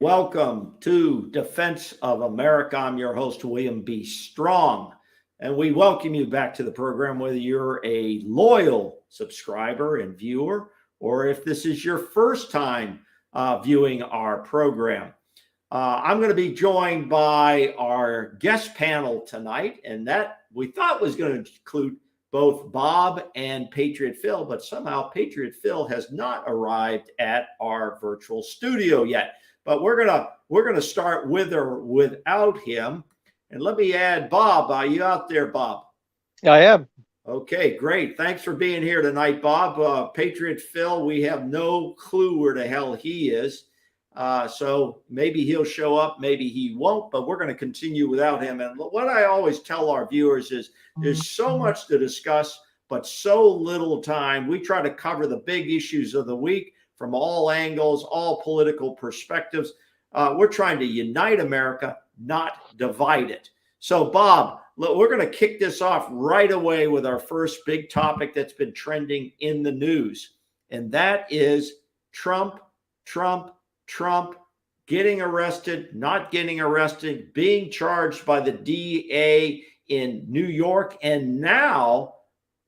Welcome to Defense of America. I'm your host, William B. Strong, and we welcome you back to the program, whether you're a loyal subscriber and viewer, or if this is your first time viewing our program. I'm going to be joined by our guest panel tonight, and that we thought was going to include both Bob and Patriot Phil, but somehow Patriot Phil has not arrived at our virtual studio yet. But we're gonna start with or without him. And let me add, Bob, are you out there, Bob? I am. Okay, great. Thanks for being here tonight, Bob. Patriot Phil, we have no clue where the hell he is. So maybe he'll show up, maybe he won't, but we're going to continue without him. And what I always tell our viewers is there's so much to discuss, but so little time. We try to cover the big issues of the week from all angles, all political perspectives. We're trying to unite America, not divide it. So, Bob, we're going to kick this off right away with our first big topic that's been trending in the news, and that is Trump, getting arrested, not getting arrested, being charged by the DA in New York, and now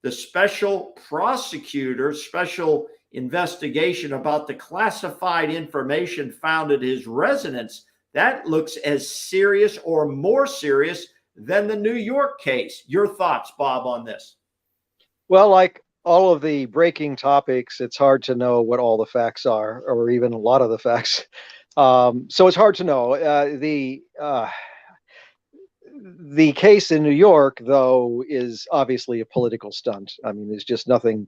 the special prosecutor, special investigation about the classified information found at his residence. That looks as serious or more serious than the New York case. Your thoughts, Bob, on this? Well, like all of the breaking topics, it's hard to know what all the facts are, or even a lot of the facts. So it's hard to know. The case in New York, though, is obviously a political stunt. I mean, there's just nothing.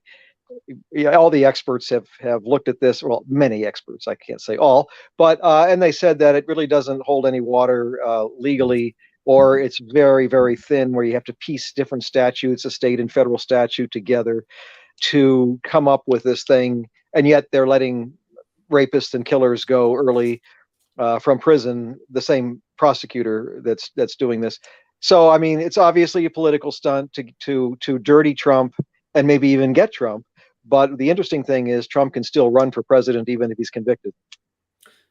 All the experts have looked at this. Well, many experts, I can't say all, but and they said that it really doesn't hold any water legally, or it's very, very thin, where you have to piece different statutes, a state and federal statute, together to come up with this thing. And yet they're letting rapists and killers go early from prison, the same prosecutor that's doing this. So, I mean, it's obviously a political stunt to dirty Trump and maybe even get Trump. But the interesting thing is Trump can still run for president even if he's convicted.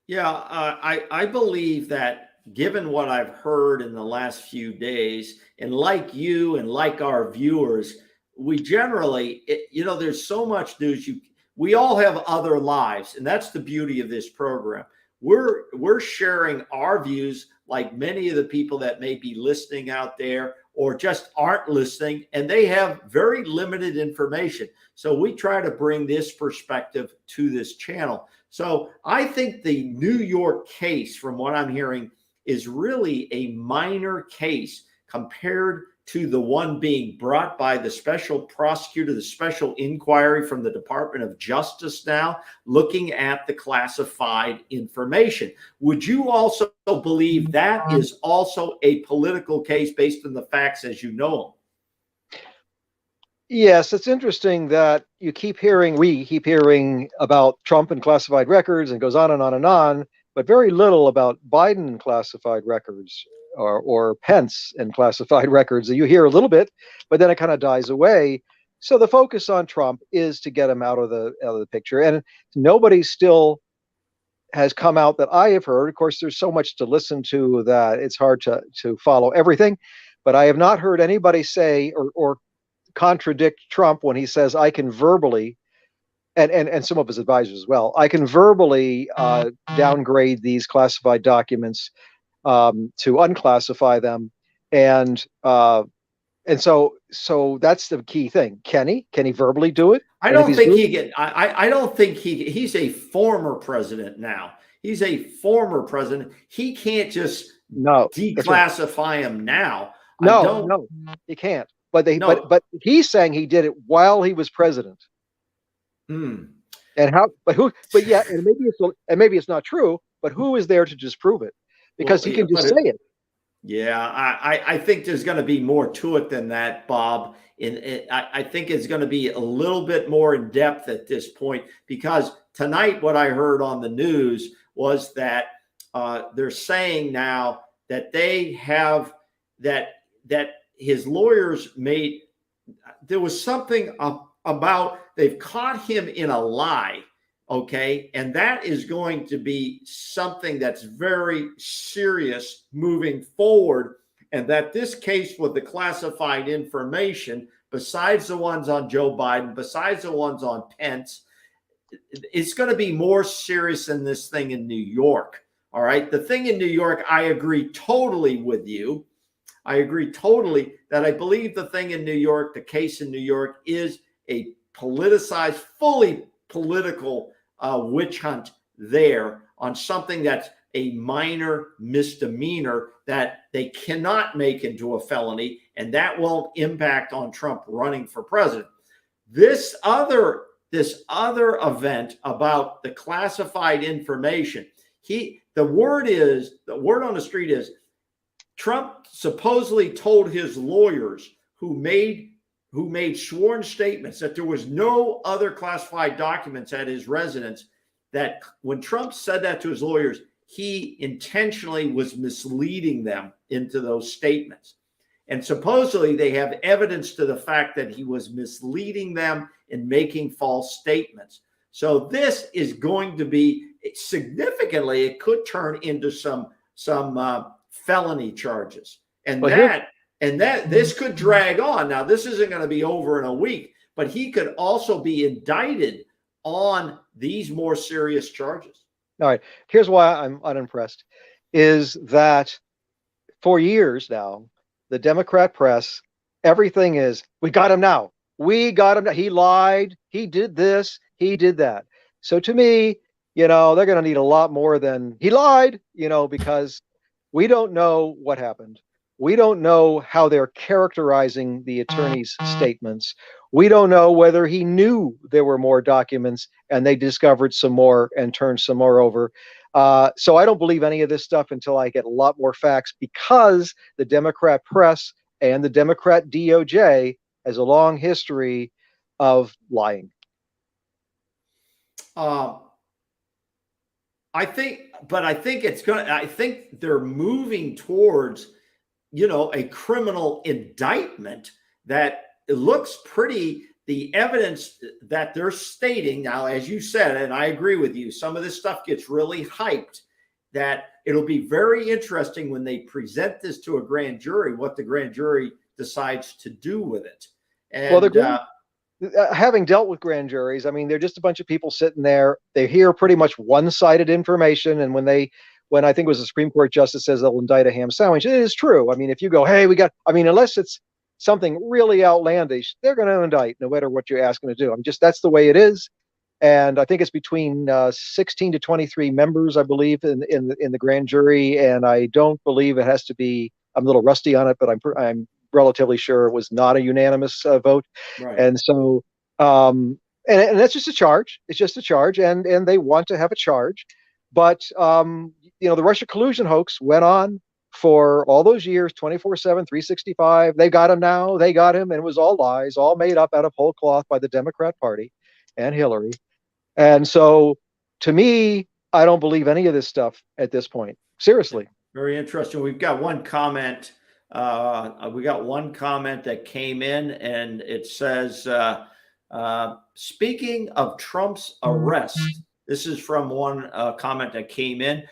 Yeah, I believe that given what I've heard in the last few days, and like you and like our viewers, we generally, there's so much news. We all have other lives, and that's the beauty of this program. We're sharing our views, like many of the people that may be listening out there or just aren't listening, and they have very limited information. So we try to bring this perspective to this channel. So I think the New York case, from what I'm hearing, is really a minor case compared to the one being brought by the special prosecutor, the special inquiry from the Department of Justice now, looking at the classified information. Would you also believe that is also a political case based on the facts as you know them? Yes, it's interesting that we keep hearing about Trump and classified records, and goes on and on and on, but very little about Biden and classified records, or Pence and classified records. You hear a little bit, but then it kind of dies away. So the focus on Trump is to get him out of the picture, and nobody still has come out that I have heard. Of course, there's so much to listen to that it's hard to follow everything, but I have not heard anybody say or contradict Trump when he says, I can verbally, and some of his advisors as well, I can verbally downgrade these classified documents to unclassify them, and so that's the key thing. Can he verbally do it? I don't think he can. I don't think he's a former president now. He's a former president. He can't just declassify him now. No, he can't. But he's saying he did it while he was president. And how? But who? But yeah, and maybe it's not true. But who is there to disprove it? Because he can just say it. Yeah, I think there's going to be more to it than that, Bob. I think it's going to be a little bit more in depth at this point, because tonight what I heard on the news was that they're saying now that they have that his lawyers made, there was something about, they've caught him in a lie Okay. And that is going to be something that's very serious moving forward. And that this case with the classified information, besides the ones on Joe Biden, besides the ones on Pence, it's going to be more serious than this thing in New York. All right. The thing in New York, I agree totally with you. I agree totally that I believe the thing in New York, the case in New York, is a politicized, fully political witch hunt there on something that's a minor misdemeanor that they cannot make into a felony, and that won't impact on Trump running for president. This other event about the classified information, the word on the street is Trump supposedly told his lawyers who made sworn statements that there was no other classified documents at his residence, that when Trump said that to his lawyers, he intentionally was misleading them into those statements. And supposedly they have evidence to the fact that he was misleading them in making false statements. So this is going to be significantly, it could turn into some felony charges. And this could drag on. Now, this isn't going to be over in a week, but he could also be indicted on these more serious charges. All right. Here's why I'm unimpressed, is that for years now, the Democrat press, everything is, we got him now. We got him now. He lied. He did this. He did that. So to me, they're going to need a lot more than he lied, because we don't know what happened. We don't know how they're characterizing the attorney's statements. We don't know whether he knew there were more documents and they discovered some more and turned some more over. So I don't believe any of this stuff until I get a lot more facts, because the Democrat press and the Democrat DOJ has a long history of lying. I think they're moving towards, a criminal indictment that it looks pretty. The evidence that they're stating now, as you said, and I agree with you, some of this stuff gets really hyped, that it'll be very interesting when they present this to a grand jury, what the grand jury decides to do with it. And having dealt with grand juries, I mean, they're just a bunch of people sitting there. They hear pretty much one-sided information. And when I think it was the Supreme Court justice says they'll indict a ham sandwich, it is true. I mean, if you go, hey, unless it's something really outlandish, they're going to indict no matter what you ask them to do. That's the way it is. And I think it's between 16 to 23 members, I believe, in the grand jury. And I don't believe it has to be, I'm a little rusty on it, but I'm relatively sure it was not a unanimous vote. right. And so, and that's just a charge. It's just a charge, and they want to have a charge. But, the Russia collusion hoax went on for all those years, 24/7, 365. They got him now. They got him. And it was all lies, all made up out of whole cloth by the Democrat Party and Hillary. And so, to me, I don't believe any of this stuff at this point. Seriously. Very interesting. We've got one comment. That came in, and it says, speaking of Trump's arrest, this is from one comment that came in,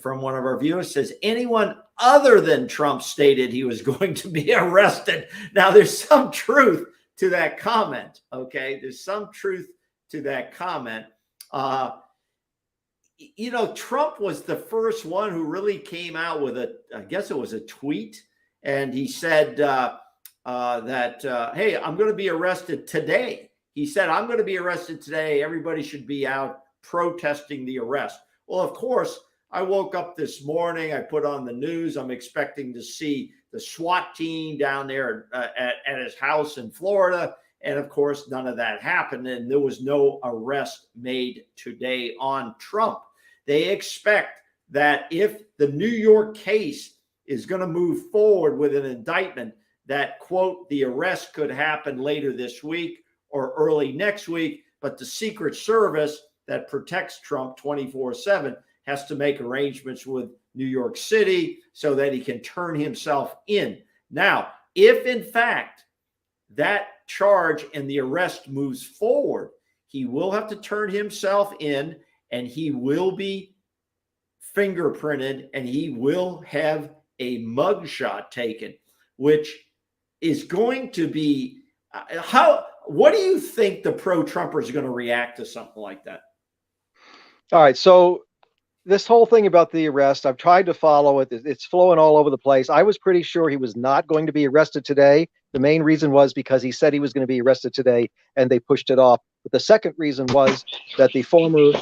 from one of our viewers, says, anyone other than Trump stated he was going to be arrested. Now, there's some truth to that comment. Okay. There's some truth to that comment. Trump was the first one who really came out with I guess it was a tweet. And he said that, hey, I'm going to be arrested today. He said, I'm going to be arrested today. Everybody should be out protesting the arrest. Well, of course, I woke up this morning. I put on the news. I'm expecting to see the SWAT team down there at his house in Florida. And of course, none of that happened. And there was no arrest made today on Trump. They expect that if the New York case is going to move forward with an indictment, that, quote, the arrest could happen later this week or early next week. But the Secret Service that protects Trump 24/7 has to make arrangements with New York City so that he can turn himself in. Now, if in fact that charge and the arrest moves forward, he will have to turn himself in, and he will be fingerprinted, and he will have a mugshot taken, which is going to be what do you think the pro-Trumpers are going to react to something like that? All right, so this whole thing about the arrest, I've tried to follow it. It's flowing all over the place. I was pretty sure he was not going to be arrested today. The main reason was because he said he was going to be arrested today, and they pushed it off. But the second reason was that the former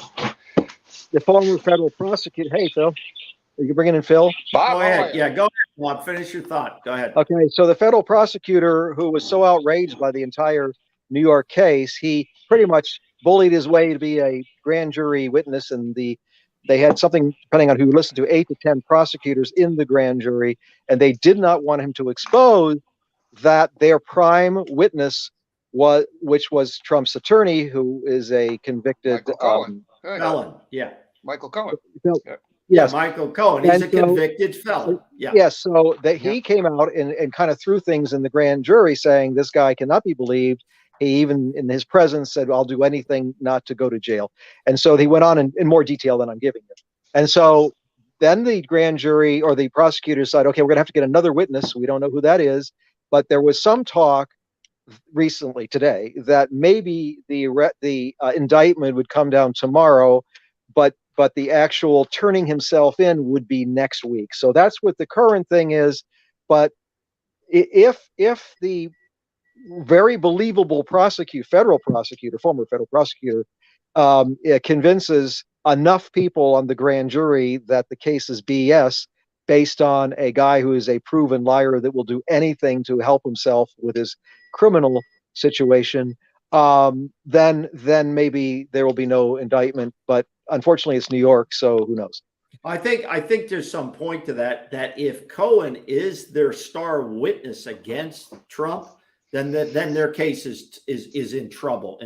federal prosecutor. Hey, Phil, are you bringing in Phil? Go ahead. Yeah, go ahead, Bob. Finish your thought. Go ahead. Okay, so the federal prosecutor, who was so outraged by the entire New York case, he pretty much bullied his way to be a grand jury witness, and they had something, depending on who listened to, 8 to 10 prosecutors in the grand jury, and they did not want him to expose that their prime witness which was Trump's attorney, who is a convicted felon. Yeah, Michael Cohen. Yes, Michael Cohen. He's a convicted felon. Yeah. Yes, so that he came out and kind of threw things in the grand jury, saying this guy cannot be believed. He even, in his presence, said, "I'll do anything not to go to jail." And so he went on in more detail than I'm giving you. And so then the grand jury or the prosecutors said, "Okay, we're going to have to get another witness. We don't know who that is." But there was some talk recently today that maybe the indictment would come down tomorrow, but the actual turning himself in would be next week. So that's what the current thing is. But if the very believable former federal prosecutor, convinces enough people on the grand jury that the case is BS, based on a guy who is a proven liar that will do anything to help himself with his criminal situation, then maybe there will be no indictment. But unfortunately, it's New York, so who knows? I think there's some point to that if Cohen is their star witness against Trump, then their case is in trouble.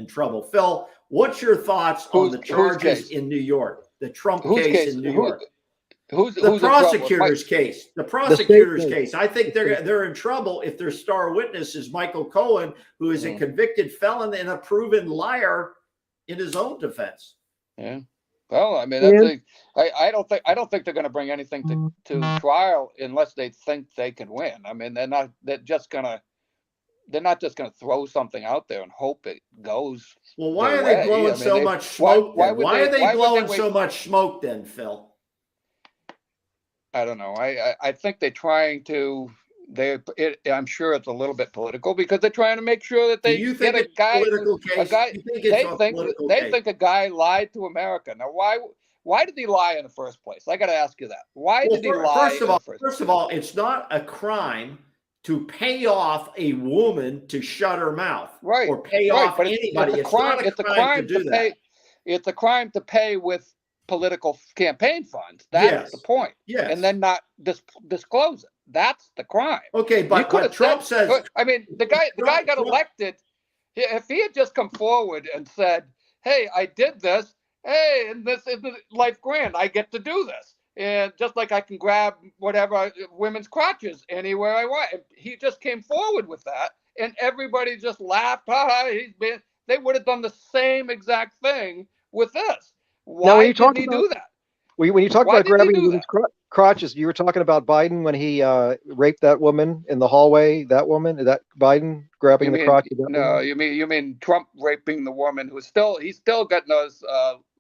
Phil, what's your thoughts on the charges in New York? The Trump case in New York. The prosecutor's case. The prosecutor's case. I think they're in trouble if their star witness is Michael Cohen, who is a convicted felon and a proven liar in his own defense. Yeah. Well, I mean, I don't think they're going to bring anything to trial unless they think they can win. I mean, they're not just going to throw something out there and hope it goes. Well, why are they blowing so much smoke? Why are they blowing so much smoke then, Phil? I don't know. I think they're trying to. I'm sure it's a little bit political because they're trying to make sure that they get a guy. They think a guy lied to America. Now, why did he lie in the first place? I got to ask you that. Why did he lie? First of all, it's not a crime to pay off a woman to shut her mouth, right? Or pay off anybody. It's a crime to do that. It's a crime to pay with political campaign funds. That's the point. Yes. And then not disclose it. That's the crime. Okay, but Trump says. I mean, the guy got elected. If he had just come forward and said, "Hey, I did this. Hey, and this is life grant. I get to do this, and just like I can grab whatever women's crotches anywhere I want." If he just came forward with that, and everybody just laughed. They would have done the same exact thing with this. Why didn't he do that? When you talk about grabbing women's crotches, you were talking about Biden when he raped that woman in the hallway. That woman, is that Biden grabbing the crotch? No, you mean Trump raping the woman he's still getting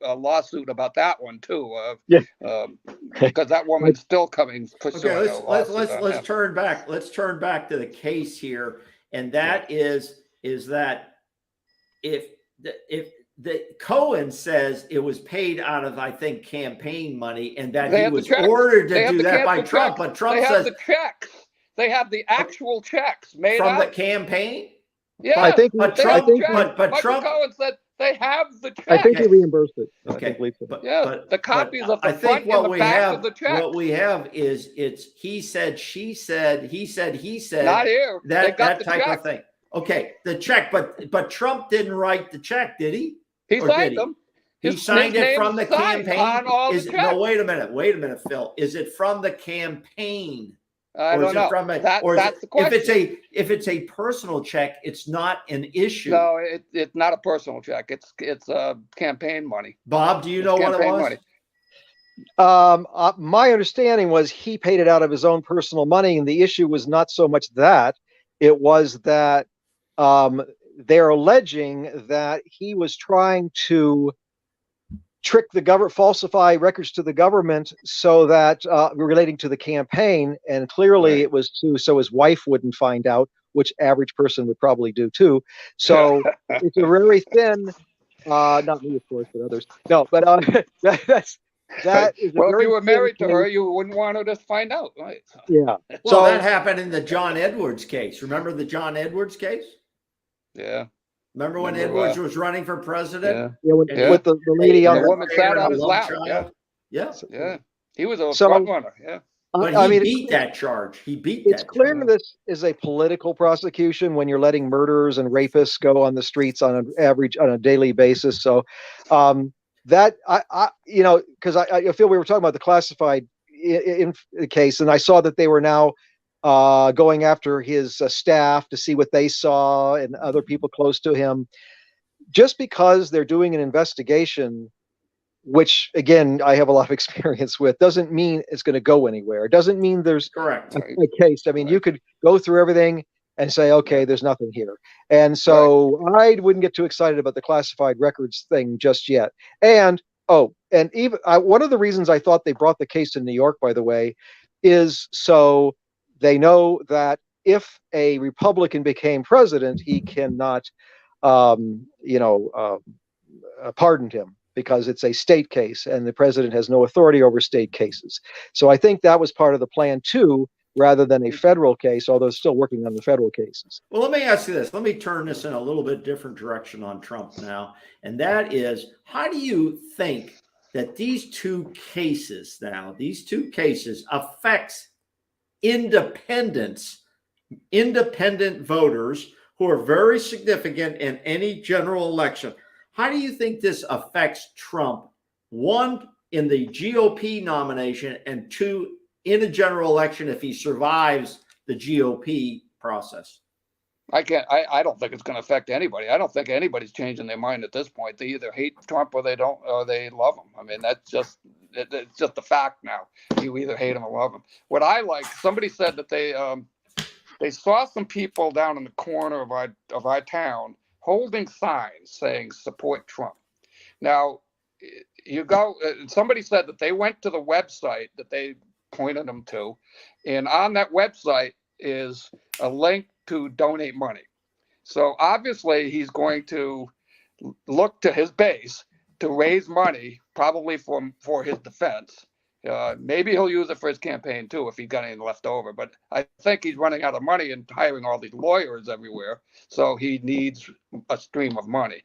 a lawsuit about that one too. Because that woman's still coming. Okay, let's turn back. Let's turn back to the case here, and that is that if the Cohen says it was paid out of, I think, campaign money, and that he was ordered to do that by Trump. But Trump says the checks. They have the actual checks made from the campaign. Yeah, I think. But Trump Trump said they have the check. I think he reimbursed it. Okay, the copies of the front and the back of the check. What we have is it's he said, she said, he said, Not here. That type of thing. Okay, the check, but Trump didn't write the check, did he? He signed them. He signed it from the campaign. On all the checks. No, wait a minute, Phil. Is it from the campaign I Or is don't it know. from a, That or is that's it, the question. if it's a personal check, it's not an issue. No, it's not a personal check. It's campaign money. Bob, do you It's know what it campaign was? money. My understanding was he paid it out of his own personal money, and the issue was not so much that it was that they're alleging that he was trying to trick the government, falsify records to the government, so that relating to the campaign, and clearly Right. it was so his wife wouldn't find out, which average person would probably do too. So it's a very thin. Not me, of course, but others. No, but that is a Well, if very you were thin married to case. her, you wouldn't want her to find out, right? Yeah. Well, So that happened in the John Edwards case. Remember the John Edwards case? Yeah. Remember when Remember, Edwards was running for president? Yeah. yeah, Yeah. with the lady And on the woman sat on his lap. Yeah. Yeah. Yeah. He was a So- front runner. Yeah. But I he mean, beat that charge. He beat it's that clear charge. this is a political prosecution when you're letting murderers and rapists go on the streets on an average on a daily basis. So that because I feel we were talking about the classified in case, and I saw that they were now going after his staff to see what they saw and other people close to him. Just because they're doing an investigation, which again I have a lot of experience with, doesn't mean it's going to go anywhere. It doesn't mean there's Correct. a case. I mean, Right. you could go through everything and say, okay, there's nothing here. And so I wouldn't get too excited about the classified records thing just yet. And even one of the reasons I thought they brought the case to New York, by the way, is so they know that if a Republican became president, he cannot, pardon him, because it's a state case and the president has no authority over state cases. So I think that was part of the plan too, rather than a federal case, although still working on the federal cases. Well, let me ask you this. Let me turn this in a little bit different direction on Trump now. And that is, how do you think that these two cases affects independent voters who are very significant in any general election? How do you think this affects Trump, one, in the GOP nomination, and two, in a general election if he survives the GOP process? I don't think it's going to affect anybody. I don't think anybody's changing their mind at this point. They either hate Trump or they don't, or they love him. I mean, it's just a fact now. You either hate him or love him. What I like, somebody said that they saw some people down in the corner of our town holding signs saying support Trump. Now, you go, somebody said that they went to the website that they pointed them to, and on that website is a link to donate money. So obviously he's going to look to his base to raise money, probably for his defense. Maybe he'll use it for his campaign too if he's got any left over. But I think he's running out of money and hiring all these lawyers everywhere, so he needs a stream of money.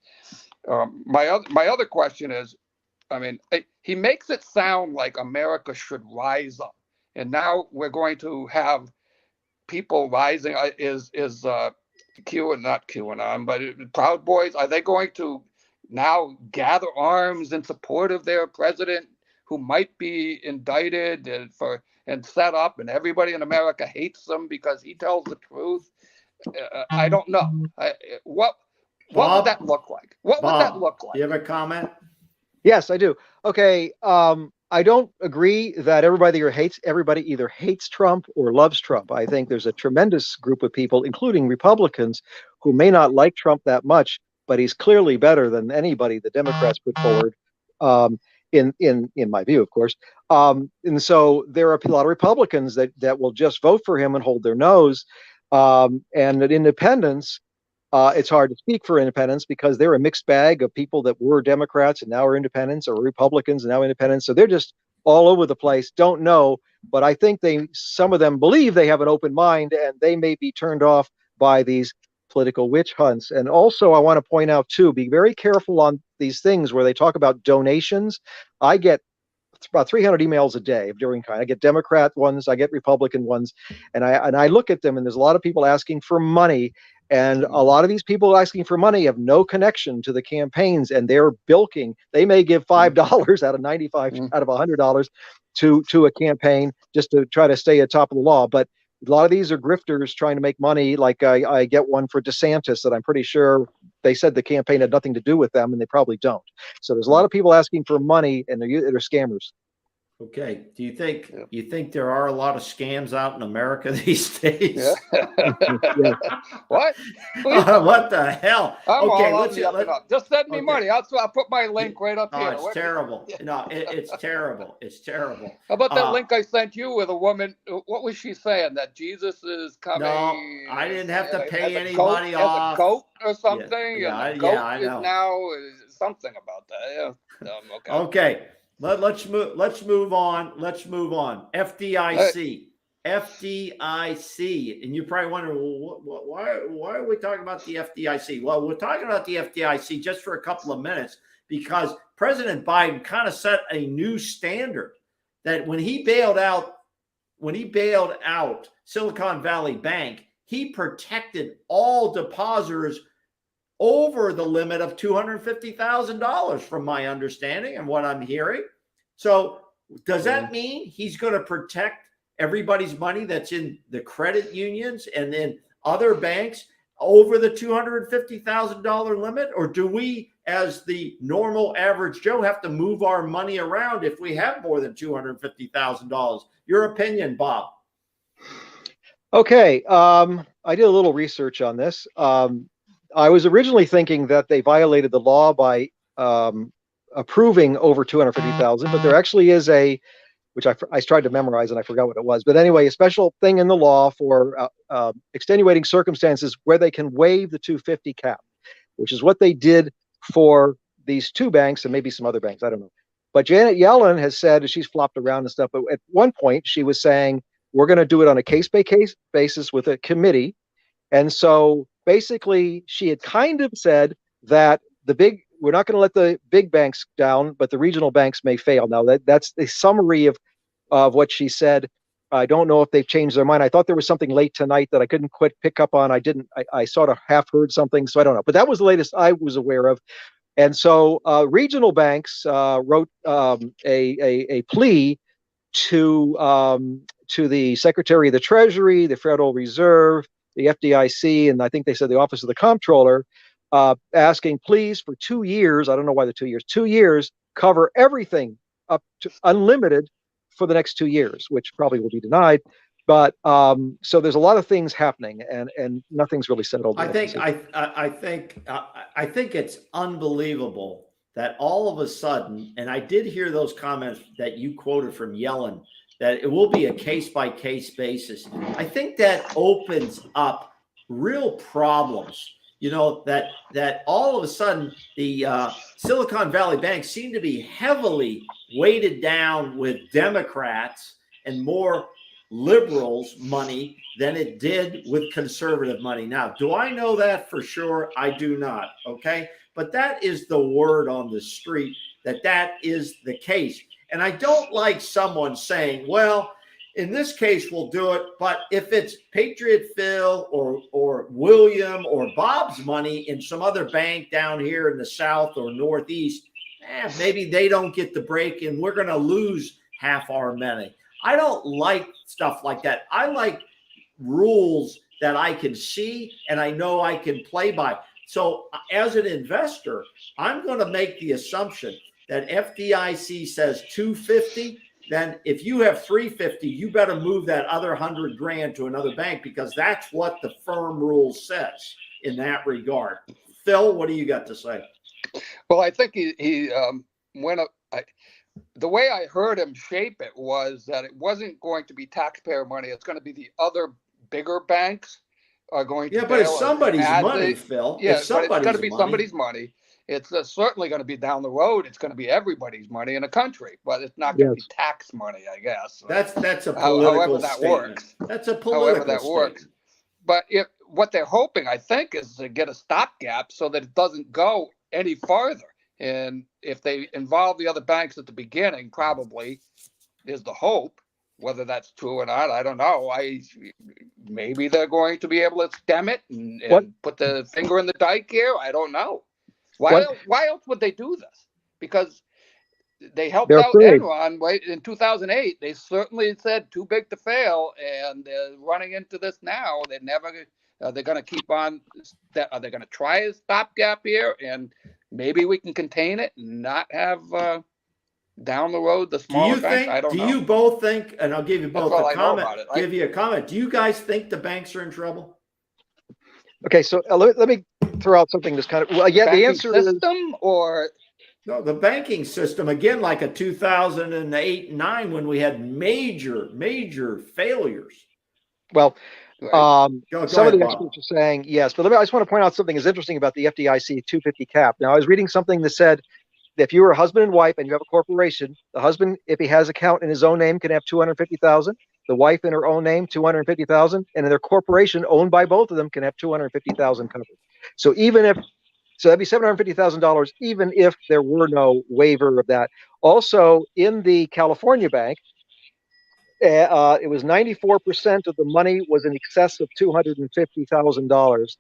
My other question is, I mean, he makes it sound like America should rise up, and now we're going to have people rising. Not QAnon, but Proud Boys? Are they going to now gather arms in support of their president, who might be indicted and set up, and everybody in America hates him because he tells the truth? I don't know. What Bob? would that look like? What would that look like? Do you have a comment? Yes, I do. Okay. I don't agree that everybody either hates Trump or loves Trump. I think there's a tremendous group of people, including Republicans, who may not like Trump that much, but he's clearly better than anybody the Democrats put forward, in my view, of course. And so there are a lot of Republicans that will just vote for him and hold their nose. And at independents, it's hard to speak for independents because they're a mixed bag of people that were Democrats and now are independents, or Republicans and now independents. So they're just all over the place. Don't know, but I think some of them believe they have an open mind, and they may be turned off by these political witch hunts. And also, I want to point out too, be very careful on these things where they talk about donations. I get about 300 emails a day of different kind. I get Democrat ones, I get Republican ones, and I look at them, and there's a lot of people asking for money. And a lot of these people asking for money have no connection to the campaigns, and they're bilking. They may give $5 out of 95 out of $100 to a campaign just to try to stay at top of the law. But a lot of these are grifters trying to make money. Like I get one for DeSantis that I'm pretty sure they said the campaign had nothing to do with them, and they probably don't. So there's a lot of people asking for money, and they're scammers. Okay. Do you think there are a lot of scams out in America these days? Yeah. What? What the hell? I'm Okay, all on the up and up. Just send me money. I'll put my link right up here. It's terrible. No, it's terrible. It's terrible. How about that link I sent you with a woman? What was she saying? That Jesus is coming? No, I didn't have to pay anybody off. As a goat or something? Yeah, and yeah, goat I know. is now something about that. Yeah. Okay. Okay. Let's move on. Let's move on. FDIC. FDIC. And you're probably wondering, well, why are we talking about the FDIC? Well, we're talking about the FDIC just for a couple of minutes because President Biden kind of set a new standard that when he bailed out Silicon Valley Bank, he protected all depositors over the limit of $250,000 from my understanding and what I'm hearing. So does that mean he's going to protect everybody's money that's in the credit unions and then other banks over the $250,000 limit? Or do we, as the normal average Joe, have to move our money around if we have more than $250,000? Your opinion, Bob? Okay. I did a little research on this. I was originally thinking that they violated the law by approving over 250,000, but there actually is which I tried to memorize and I forgot what it was. But anyway, a special thing in the law for extenuating circumstances where they can waive the 250 cap, which is what they did for these two banks and maybe some other banks. I don't know. But Janet Yellen has said, she's flopped around and stuff, but at one point she was saying, we're going to do it on a case-by-case basis with a committee. And so basically, she had kind of said that we're not going to let the big banks down, but the regional banks may fail. Now that's the summary of what she said. I don't know if they've changed their mind. I thought there was something late tonight that I couldn't quite pick up on. I sort of half heard something, so I don't know. But that was the latest I was aware of. And so regional banks wrote a plea to the Secretary of the Treasury, the Federal Reserve, the FDIC, and I think they said the Office of the Comptroller, asking, please, for 2 years, I don't know why the 2 years, 2 years, cover everything up to unlimited for the next 2 years, which probably will be denied. But so there's a lot of things happening, and nothing's really settled. I think it's unbelievable that all of a sudden, and I did hear those comments that you quoted from Yellen, that it will be a case-by-case basis. I think that opens up real problems. You know, that all of a sudden the Silicon Valley banks seem to be heavily weighted down with Democrats and more liberals' money than it did with conservative money. Now, do I know that for sure? I do not. Okay. But that is the word on the street, that is the case. And I don't like someone saying, well, in this case, we'll do it. But if it's Patriot Phil or William or Bob's money in some other bank down here in the South or Northeast, maybe they don't get the break and we're going to lose half our money. I don't like stuff like that. I like rules that I can see and I know I can play by. So as an investor, I'm going to make the assumption that FDIC says 250. Then if you have 350, you better move that other 100 grand to another bank because that's what the firm rule says in that regard. Phil, what do you got to say? Well, I think he went up. The way I heard him shape it was that it wasn't going to be taxpayer money. It's going to be the other bigger banks are going to. Yeah, but it's somebody's money, Phil. Yeah, but it's going to be somebody's money. It's certainly going to be down the road. It's going to be everybody's money in the country, but it's not going to be tax money, I guess. That's a political however that statement. works. That's a political however that statement. works. But what they're hoping, I think, is to get a stopgap so that it doesn't go any farther. And if they involve the other banks at the beginning, probably is the hope. whether that's true or not, I don't know. Maybe they're going to be able to stem it and put the finger in the dike here. I don't know. Why else would they do this? Because they helped out Enron in 2008. They certainly said too big to fail, and they're running into this now. They're going to keep on. Are they going to try a stopgap here, and maybe we can contain it and not have down the road the smaller banks? I don't know. Do you both think? And I'll give you both a comment. Give you a comment. Do you guys think the banks are in trouble? Okay, so let me throw out something that's kind of the answer system is or. No, the banking system, again, like a 2008 and 9 when we had major failures. Well, Go some ahead, of the Bob. experts are saying yes, but I just want to point out something that's interesting about the FDIC 250 cap. Now, I was reading something that said that if you were a husband and wife and you have a corporation, the husband, if he has account in his own name, can have 250,000. The wife in her own name, 250,000, and in their corporation owned by both of them can have 250,000 covered. So that'd be $750,000, even if there were no waiver of that. Also, in the California bank, it was 94% of the money was in excess of $250,000,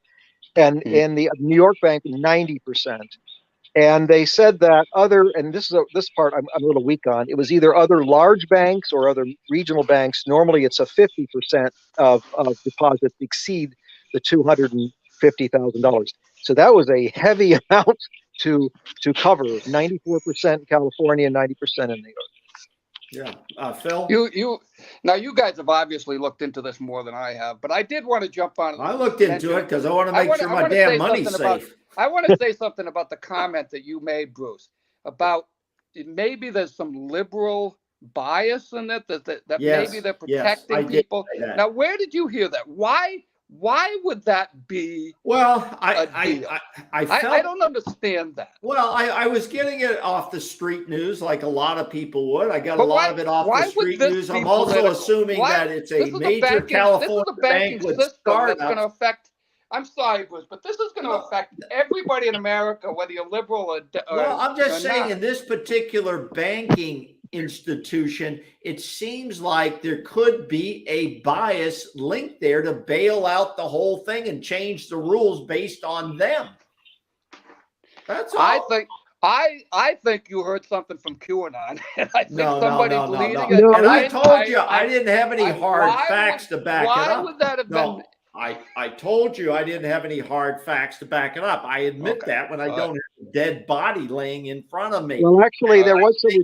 and in the New York bank, 90%. And they said that and this part I'm a little weak on. It was either other large banks or other regional banks. Normally, it's a 50% of deposits exceed the $250,000. So that was a heavy amount to cover. 94% in California, 90% in New York. Yeah, Phil. You guys have obviously looked into this more than I have, but I did want to jump on. I looked into it because I want to make sure my damn money's safe. I want to say something about the comment that you made, Bruce, about maybe there's some liberal bias in it that maybe they're protecting people. Now, where did you hear that? Why would that be? Well, I don't understand that. Well, I was getting it off the street news like a lot of people would. I got a lot of it off the street news. I'm also assuming that it's a major California bank with startups. That's going to affect. I'm sorry, Bruce, but this is going to affect everybody in America, whether you're liberal or well, I'm just saying not. In this particular banking institution, it seems like there could be a bias linked there to bail out the whole thing and change the rules based on them. That's all. I think you heard something from QAnon. And I think no. And I told you I didn't have any hard facts to back it up. Why would that have been? I told you I didn't have any hard facts to back it up. I admit that when I don't have a dead body laying in front of me. Well, actually, there was some.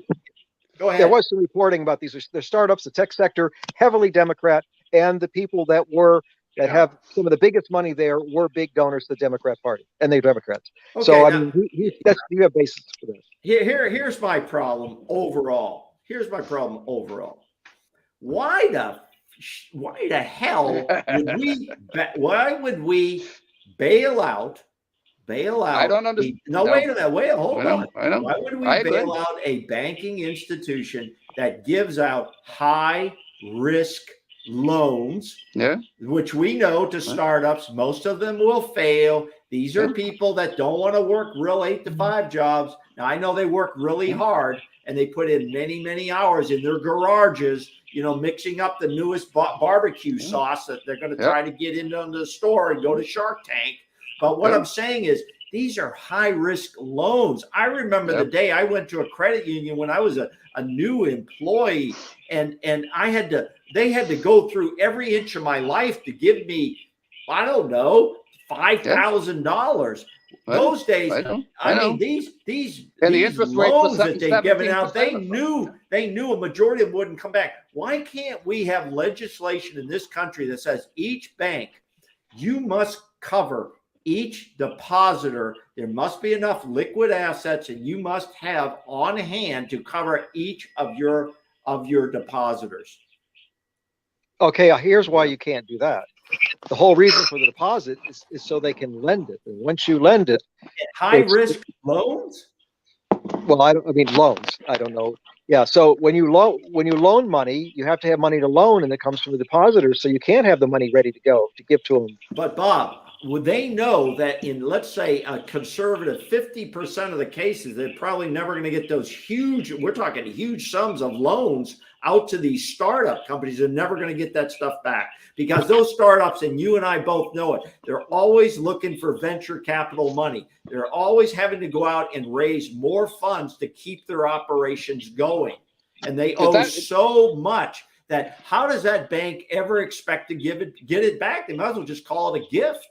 Go ahead. There was some reporting about these. The startups, the tech sector, heavily Democrat, and the people that have some of the biggest money there were big donors to the Democrat Party, and they're Democrats. Okay, so I mean, you have basis for this. Here's my problem overall. Why the hell would we bail out? I don't understand. Wait a minute. Hold on. I know. Why would we bail out a banking institution that gives out high risk loans? Yeah. Which we know to startups, most of them will fail. These are people that don't want to work real 8-to-5 jobs. Now I know they work really hard and they put in many, many hours in their garages, mixing up the newest barbecue sauce that they're going to try to get into the store and go to Shark Tank. But what I'm saying is these are high risk loans. I remember the day I went to a credit union when I was a new employee and they had to go through every inch of my life to give me, I don't know, $5,000. Those days, I mean, these the interest loans that they've given 17% out, they knew a majority of them wouldn't come back. Why can't we have legislation in this country that says each bank, you must cover each depositor? There must be enough liquid assets and you must have on hand to cover each of your depositors. Okay, here's why you can't do that. The whole reason for the deposit is so they can lend it. And once you lend it, high risk loans. Well, I mean loans. I don't know. Yeah. So when you loan money, you have to have money to loan, and it comes from the depositors. So you can't have the money ready to go to give to them. But Bob, would they know that in, let's say, a conservative 50% of the cases, they're probably never going to get those huge, we're talking huge sums of loans out to these startup companies. They're never going to get that stuff back because those startups, and you and I both know it, they're always looking for venture capital money. They're always having to go out and raise more funds to keep their operations going. And they owe so much that how does that bank ever expect to get it back? They might as well just call it a gift.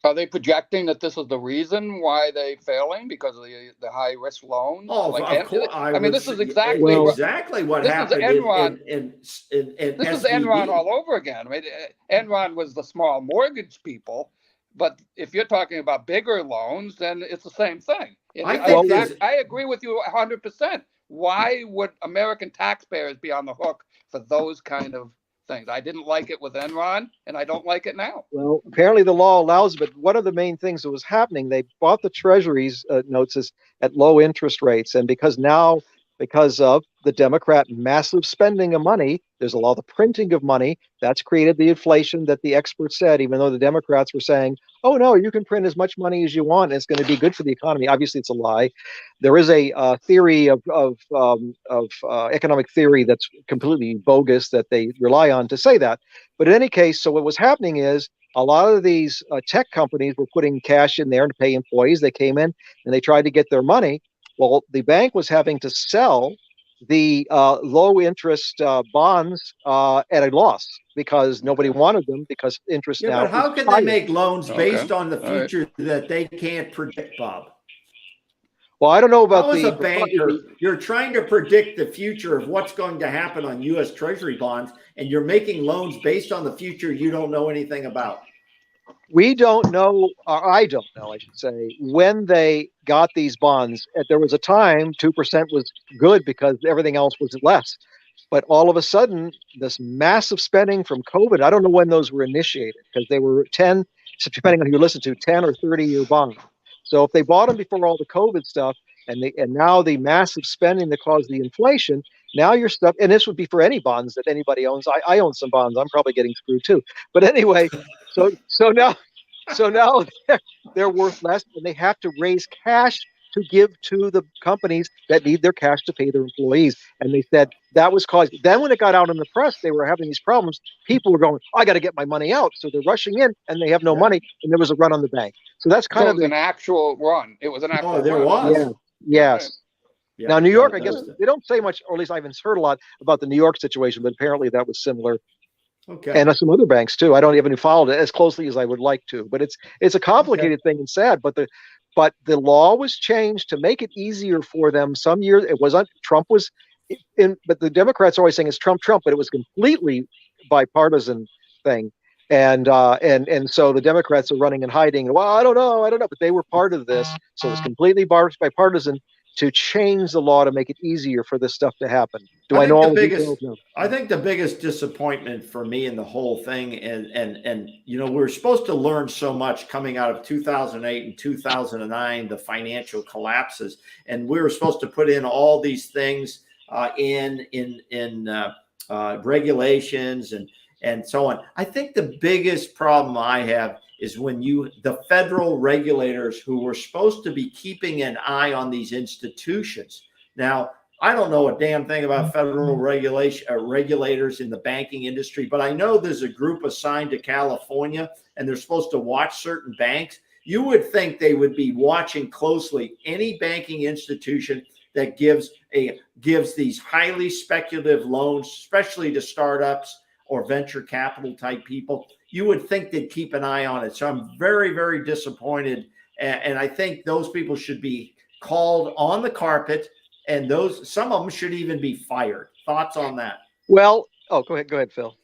Are they projecting that this is the reason why they're failing because of the high risk loans? Oh, like, of course. This is exactly what happened. This is Enron all over again. I mean, Enron was the small mortgage people, but if you're talking about bigger loans, then it's the same thing. I agree with you 100%. Why would American taxpayers be on the hook for those kind of things? I didn't like it with Enron, and I don't like it now. Well, apparently the law allows, but one of the main things that was happening, they bought the Treasuries notes at low interest rates, and because of the Democrat massive spending of money, there's a lot of printing of money that's created the inflation that the experts said. Even though the Democrats were saying, "Oh no, you can print as much money as you want, and it's going to be good for the economy." Obviously, it's a lie. There is a theory of economic theory that's completely bogus that they rely on to say that. But in any case, so what was happening is a lot of these tech companies were putting cash in there to pay employees. They came in and they tried to get their money. Well, the bank was having to sell the low interest bonds at a loss because nobody wanted them because interest now. But how can they make loans based on the future that they can't predict, Bob? Well, I don't know about a banker. You're trying to predict the future of what's going to happen on U.S. Treasury bonds, and you're making loans based on the future you don't know anything about. We don't know, or I don't know, I should say, when they got these bonds. There was a time 2% was good because everything else was less. But all of a sudden, this massive spending from COVID, I don't know when those were initiated because they were 10, depending on who you listen to, 10 or 30-year bonds. So if they bought them before all the COVID stuff and now the massive spending that caused the inflation, now you're stuck. And this would be for any bonds that anybody owns. I own some bonds. I'm probably getting screwed too. But anyway, so now they're worth less, and they have to raise cash to give to the companies that need their cash to pay their employees. And they said that was caused. Then when it got out in the press, they were having these problems. People were going, I got to get my money out. So they're rushing in and they have no money. And there was a run on the bank. So that's kind of an actual run. It was an actual run. There was. Yeah. Yes. Yeah, now, New York, I guess they don't say much, or at least I haven't heard a lot about the New York situation, but apparently that was similar. Okay. And some other banks too. I don't even followed it as closely as I would like to, but it's a complicated thing and sad. But the law was changed to make it easier for them. Some years it wasn't. Trump was in, but the Democrats are always saying it's Trump, but it was completely bipartisan thing. And so the Democrats are running and hiding. Well, I don't know, but they were part of this, so it was completely bipartisan to change the law to make it easier for this stuff to happen. I know all the details? No. I think the biggest disappointment for me in the whole thing, and we're supposed to learn so much coming out of 2008 and 2009, the financial collapses, and we were supposed to put in all these things in regulations and so on. I think the biggest problem I have is when the federal regulators who were supposed to be keeping an eye on these institutions. Now, I don't know a damn thing about federal regulators in the banking industry, but I know there's a group assigned to California and they're supposed to watch certain banks. You would think they would be watching closely any banking institution that gives these highly speculative loans, especially to startups or venture capital type people. You would think they'd keep an eye on it. So I'm very, very disappointed. And I think those people should be called on the carpet, and some of them should even be fired. Thoughts on that? Well, go ahead, Phil.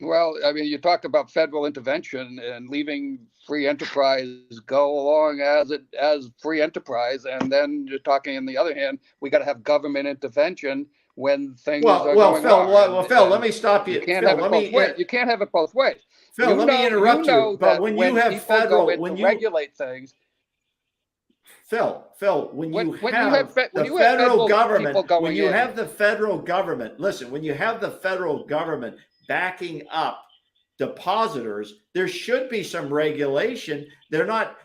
Well, I mean, you talked about federal intervention and leaving free enterprise go along as free enterprise. And then you're talking, on the other hand, we got to have government intervention when things are going on. Phil, let me stop you. You can't have it both ways. Phil, let me interrupt you. But when you have federal, when you regulate things, Phil, when you have the federal government backing up depositors, there should be some regulation. They're not,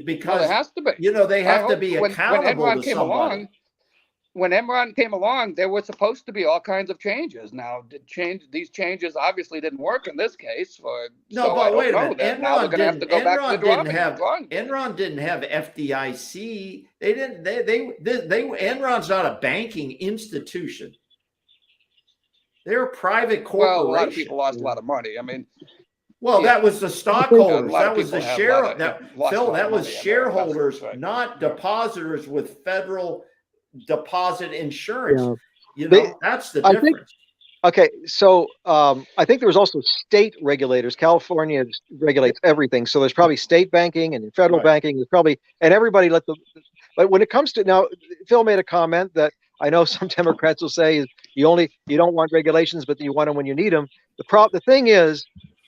because there has to be. They have to be accountable to somebody. when Enron came along, there were supposed to be all kinds of changes. Now, these changes obviously didn't work in this case. No, So I but don't wait a know minute. that. Now they're going to have to go back to the drawing board. Enron didn't have FDIC. They didn't. Enron's not a banking institution. They're a private corporation. Well, a lot of people lost a lot of money. I mean, well, that was the stockholders. Yeah, that was the share. Phil, that was shareholders, right. not depositors with federal deposit insurance. Yeah. You know, that's the I difference. think- Okay, so I think there was also state regulators. California regulates everything, so there's probably state banking and federal Right. banking. There's probably, and everybody let the. But when it comes to now, Phil made a comment that I know some Democrats will say you don't want regulations, but you want them when you need them. The thing is,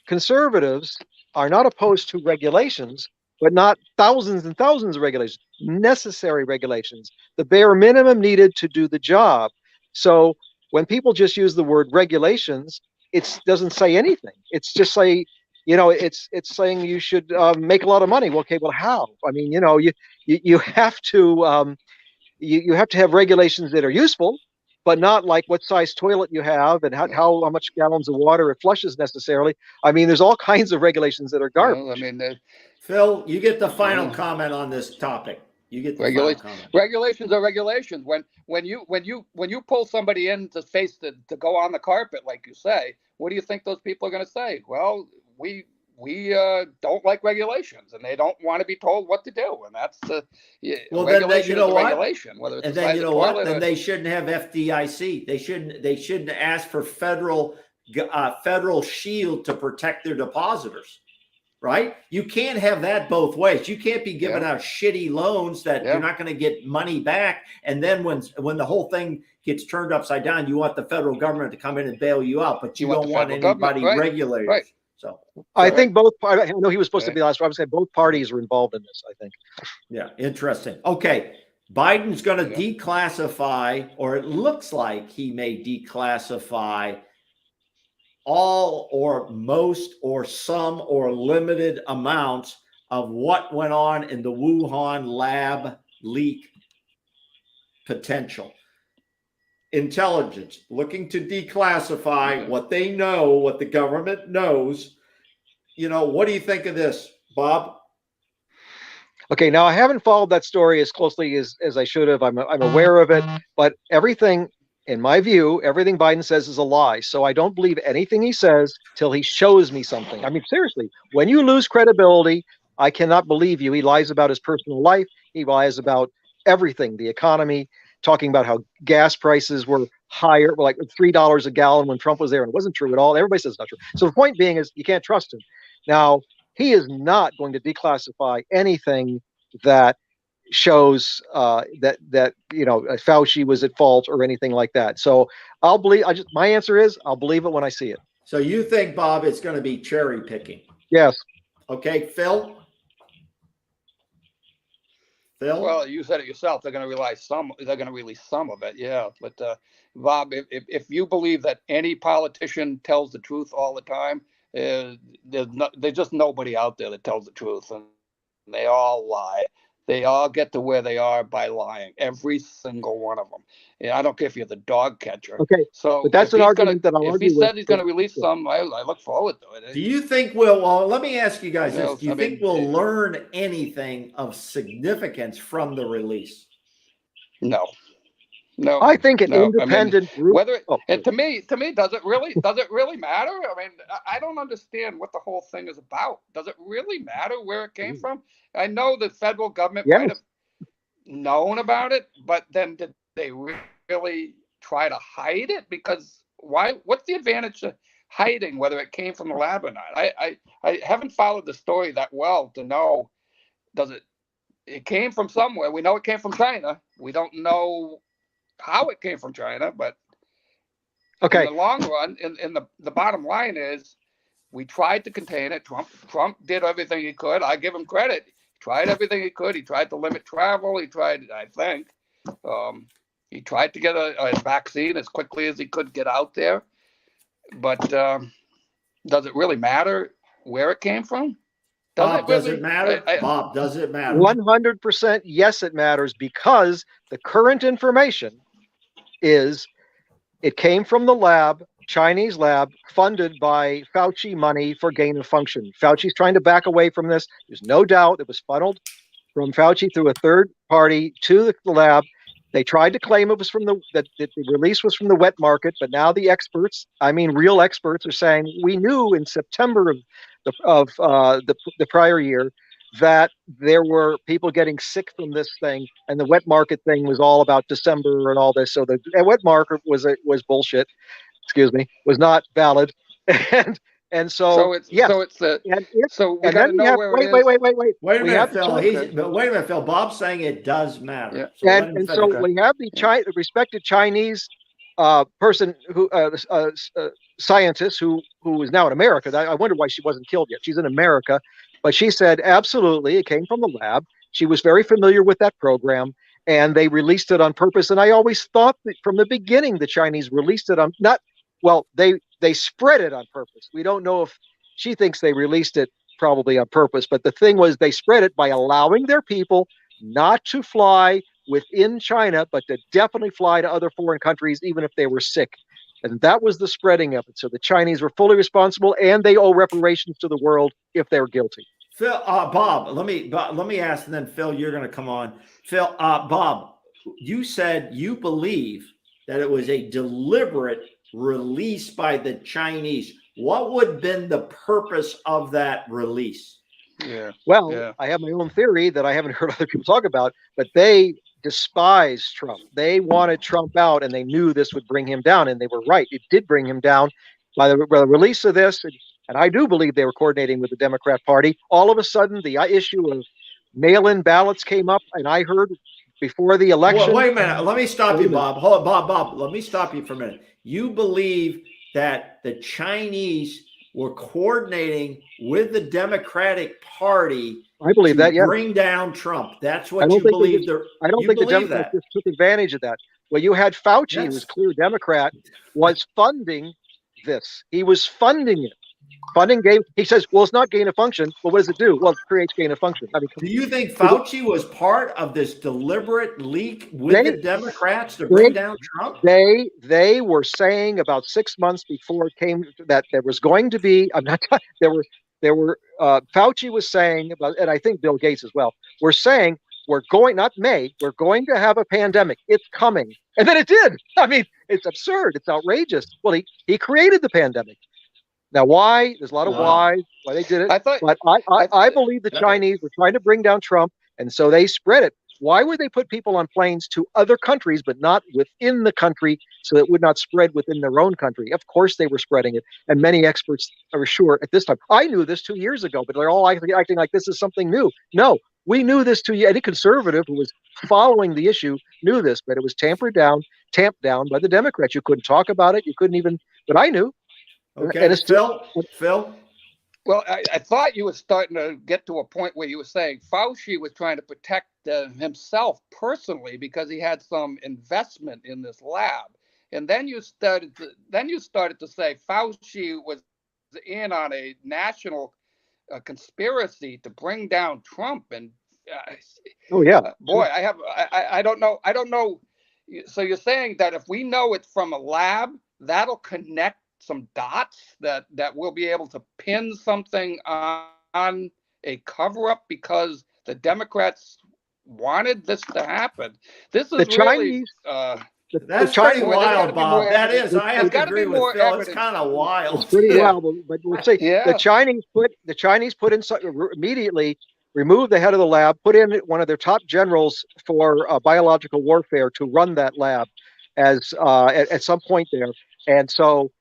conservatives are not opposed to regulations, but not thousands and thousands of regulations. Necessary regulations, the bare minimum needed to do the job. So when people just use the word regulations, it doesn't say anything. It's just say, it's saying you should make a lot of money. Well, okay, well, how? I mean, you have to you have to have regulations that are useful, but not like what size toilet you have and how much gallons of water it flushes necessarily. I mean, there's all kinds of regulations that are garbage. Well, I mean, Phil, you get the final comment on this topic. You get the final comment. regulations are regulations. When you pull somebody in to to go on the carpet, like you say, what do you think those people are going to say? Well, we don't like regulations, and they don't want to be told what to do, and that's the regulation. Then, regulation. Whether it's and then you know what? Then they shouldn't have FDIC. They shouldn't ask for federal shield to protect their depositors. Right? You can't have that both ways. You can't be giving out shitty loans that you're not going to get money back. And then when the whole thing gets turned upside down, you want the federal government to come in and bail you out, but you don't want anybody regulators. Right. So I think I know he was supposed to be last. I would say both parties are involved in this, I think. Yeah, interesting. Okay. Biden's going to declassify, or it looks like he may declassify all or most or some or limited amounts of what went on in the Wuhan lab leak potential. Intelligence looking to declassify what they know, what the government knows. What do you think of this, Bob? Okay, now I haven't followed that story as closely as I should have. I'm aware of it, but everything, in my view, everything Biden says is a lie. So I don't believe anything he says till he shows me something. I mean, seriously, when you lose credibility, I cannot believe you. He lies about his personal life. He lies about everything, the economy, talking about how gas prices were higher, like $3 a gallon when Trump was there, and it wasn't true at all. Everybody says it's not true. So the point being is you can't trust him. Now, he is not going to declassify anything that shows that Fauci was at fault or anything like that. So I'll believe. My answer is I'll believe it when I see it. So you think, Bob, it's going to be cherry picking? Yes. Okay, Phil. Well, you said it yourself. They're going to release some. They're going to release some of it. Yeah, but Bob, if you believe that any politician tells the truth all the time, there's just nobody out there that tells the truth, and they all lie. They all get to where they are by lying. Every single one of them. Yeah, I don't care if you're the dog catcher. Okay. So, but that's an argument that I'll argue with. If he said he's going to release some, I look forward to it. Do you think well, let me ask you guys this. Do you think we'll learn anything of significance from the release? No. I think an independent group. And to me, does it really matter? I mean, I don't understand what the whole thing is about. Does it really matter where it came from? I know the federal government might have known about it, but then did they really try to hide it? Because why? What's the advantage of hiding whether it came from the lab or not? I haven't followed the story that well to know. It came from somewhere. We know it came from China. We don't know how it came from China, but in the long run, in the bottom line is we tried to contain it. Trump did everything he could. I give him credit. He tried everything he could. He tried to limit travel. He tried, I think, he tried to get a vaccine as quickly as he could get out there. But does it really matter where it came from? Bob, does it matter? Bob, does it matter? 100% yes, it matters, because the current information is it came from the lab, Chinese lab, funded by Fauci money for gain of function. Fauci's trying to back away from this. There's no doubt it was funneled from Fauci through a third party to the lab. They tried to claim it was from that the release was from the wet market, but now the experts, I mean real experts, are saying we knew in September of the prior year that there were people getting sick from this thing, and the wet market thing was all about December and all this. So the wet market was bullshit. Excuse me, was not valid, and so it's yes, so it's the and if, so we and got to then we know have where wait, it is. wait, wait, wait, wait. Wait a We minute, have the Phil. China- Wait a minute, Phil. Bob's saying it does matter. Yeah. So let him and finish. so Okay. we have the respected Chinese person who scientist who is now in America. I wonder why she wasn't killed yet. She's in America, but she said absolutely it came from the lab. She was very familiar with that program, and they released it on purpose. And I always thought that from the beginning the Chinese released it on not well. They spread it on purpose. We don't know if she thinks they released it probably on purpose, but the thing was they spread it by allowing their people not to fly within China, but to definitely fly to other foreign countries, even if they were sick. And that was the spreading of it. So the Chinese were fully responsible, and they owe reparations to the world if they're guilty. Phil, Bob, let me ask, and then Phil, you're going to come on. Phil, Bob, you said you believe that it was a deliberate release by the Chinese. What would have been the purpose of that release? Yeah. Well, Yeah. I have my own theory that I haven't heard other people talk about, but they despise Trump. They wanted Trump out, and they knew this would bring him down, and they were right. It did bring him down by the release of this, and I do believe they were coordinating with the Democrat Party. All of a sudden, the issue of mail-in ballots came up, and I heard before the election. Wait a minute. Let me stop Wait a you, minute. Bob. Hold on, Bob. Let me stop you for a minute. You believe that the Chinese were coordinating with the Democratic Party I believe to that, yeah. bring down Trump. That's I what don't you think they believe. I don't You think the believe Democrats that. just took advantage of that. Well, you had Fauci, who was Yes. clear Democrat, was funding this. He was funding it. Funding gain. He says, well, it's not gain of function. Well, what does it do? Well, it creates gain of function. I mean, Do you think Fauci was part of this deliberate leak with They- the Democrats to bring down Trump? they were saying about 6 months before it came that there was going to be. I'm not. There were. Fauci was saying about, and I think Bill Gates as well. We're saying we're going not May. We're going to have a pandemic. It's coming, and then it did. I mean, it's absurd. It's outrageous. Well, he created the pandemic. Now, why? There's a lot of Wow. why they did it. I thought But I believe the Chinese were trying to bring down Trump, and so they spread it. Why would they put people on planes to other countries, but not within the country, so it would not spread within their own country? Of course, they were spreading it, and many experts are sure at this time. I knew this 2 years ago, but they're all acting like this is something new. No, we knew this 2 years. Any conservative who was following the issue knew this, but it was tamped down by the Democrats. You couldn't talk about it. You couldn't even. But I knew. Okay, And it's Phil. Well, I thought you were starting to get to a point where you were saying Fauci was trying to protect himself personally because he had some investment in this lab, and then you started to say Fauci was in on a national conspiracy to bring down Trump. And Oh yeah, boy, I don't know. So you're saying that if we know it's from a lab, that'll connect some dots that we'll be able to pin something on a cover-up because the Democrats wanted this to happen. This is the really Chinese. That's China- pretty Well, there's gotta wild, be Bob. more That evidence. is. I have There's to gotta agree be with more Phil. It's evidence. kind of wild. Pretty Yeah. wild, but we'll say Yeah. the Chinese put in immediately removed the head of the lab, put in one of their top generals for biological warfare to run that lab as at some point there, and so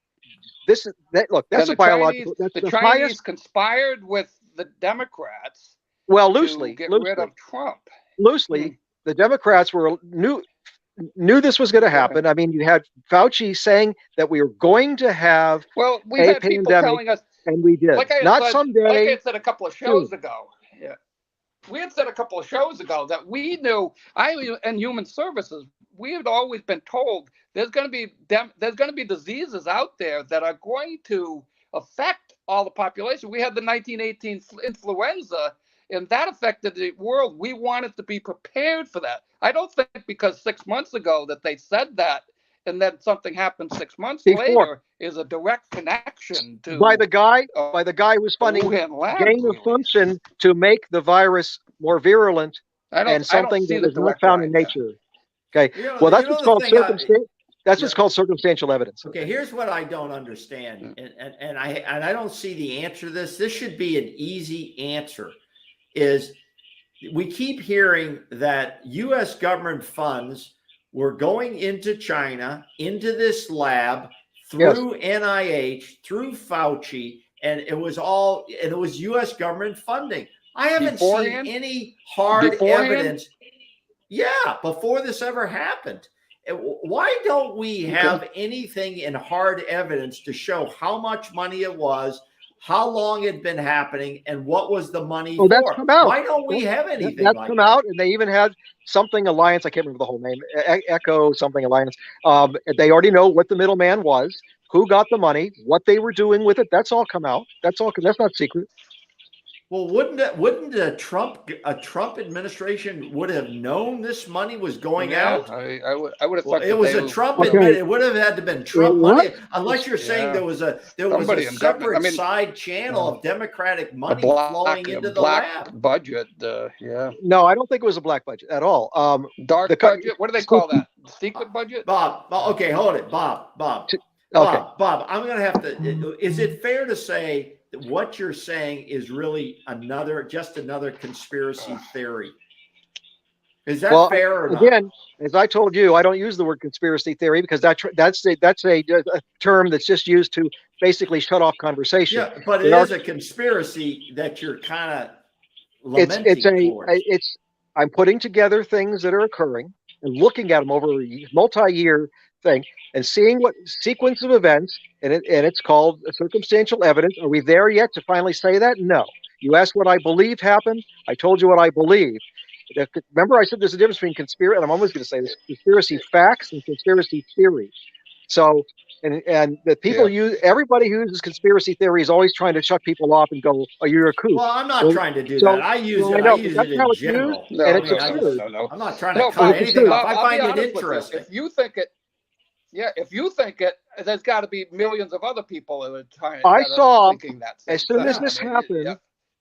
this is look that's And a biological. the That's the Chinese highest. conspired with the Democrats Well, to loosely, get rid of Trump. loosely, the Democrats knew this was going to happen. I mean, you had Fauci saying that we were going to have, Well, we've a had people pandemic, telling us, and we did. like I Not said, someday. like I said a couple of shows soon. ago. Yeah, we had said a couple of shows ago that we knew. In human services, we had always been told there's going to be diseases out there that are going to affect all the population. We had the 1918 influenza, and that affected the world. We wanted to be prepared for that. I don't think because 6 months ago that they said that and then something happened 6 months Before. later is a direct connection to by the guy who was funding Wuhan lab gain of release. function to make the virus more virulent I and don't something see that the is not direct found in line there. nature. Okay. You know, Well, that's you know what's the called thing I- that's what's called circumstantial evidence. Okay, here's what I don't understand, and I don't see the answer to this. This should be an easy answer. Is we keep hearing that U.S. government funds were going into China, into this lab through NIH, through Fauci, and it was U.S. government funding. I haven't Beforehand? seen any hard Beforehand? evidence. Yeah, before this ever happened. Why don't we have anything in hard evidence to show how much money it was, how long it had been happening, and what was the money for? That's come out. Why don't we have anything That's like come that? out, and they even had something alliance. I can't remember the whole name. Echo something alliance. They already know what the middleman was, who got the money, what they were doing with it. That's all come out. That's not secret. Well, wouldn't a Trump administration would have known this money was going out? I would have Well, thought it was a Trump it would have had to been Trump money, unless you're saying there was a Somebody in separate government- side channel of Democratic a money black, flowing into the black lab. budget. No, I don't think it was a black budget at all. Dark The budget. What do they call that? Secret budget? Bob, okay, hold it, Bob. Okay. Bob, I'm going to have to. Is it fair to say that what you're saying is really just another conspiracy theory? Is that fair or not? Again, as I told you, I don't use the word conspiracy theory because that's a term that's just used to basically shut off conversation. Yeah, but it is a conspiracy that you're kind of lamenting towards. I'm putting together things that are occurring and looking at them over a multi-year thing and seeing what sequence of events, and it's called circumstantial evidence. Are we there yet to finally say that? No. You asked what I believe happened. I told you what I believe. Remember, I said there's a difference between conspiracy, and I'm always going to say this: conspiracy facts and conspiracy theory. So, and the people everybody who uses conspiracy theory is always trying to shut people off and go, "Oh, you're a kook." Well, I'm not trying to do that. I use it in general. No, and it's absurd. I'm not trying to cut anything off. I find it honest with you. interesting. If you think it, there's got to be millions of other people that are trying. I saw thinking that as soon as this happened. Yeah.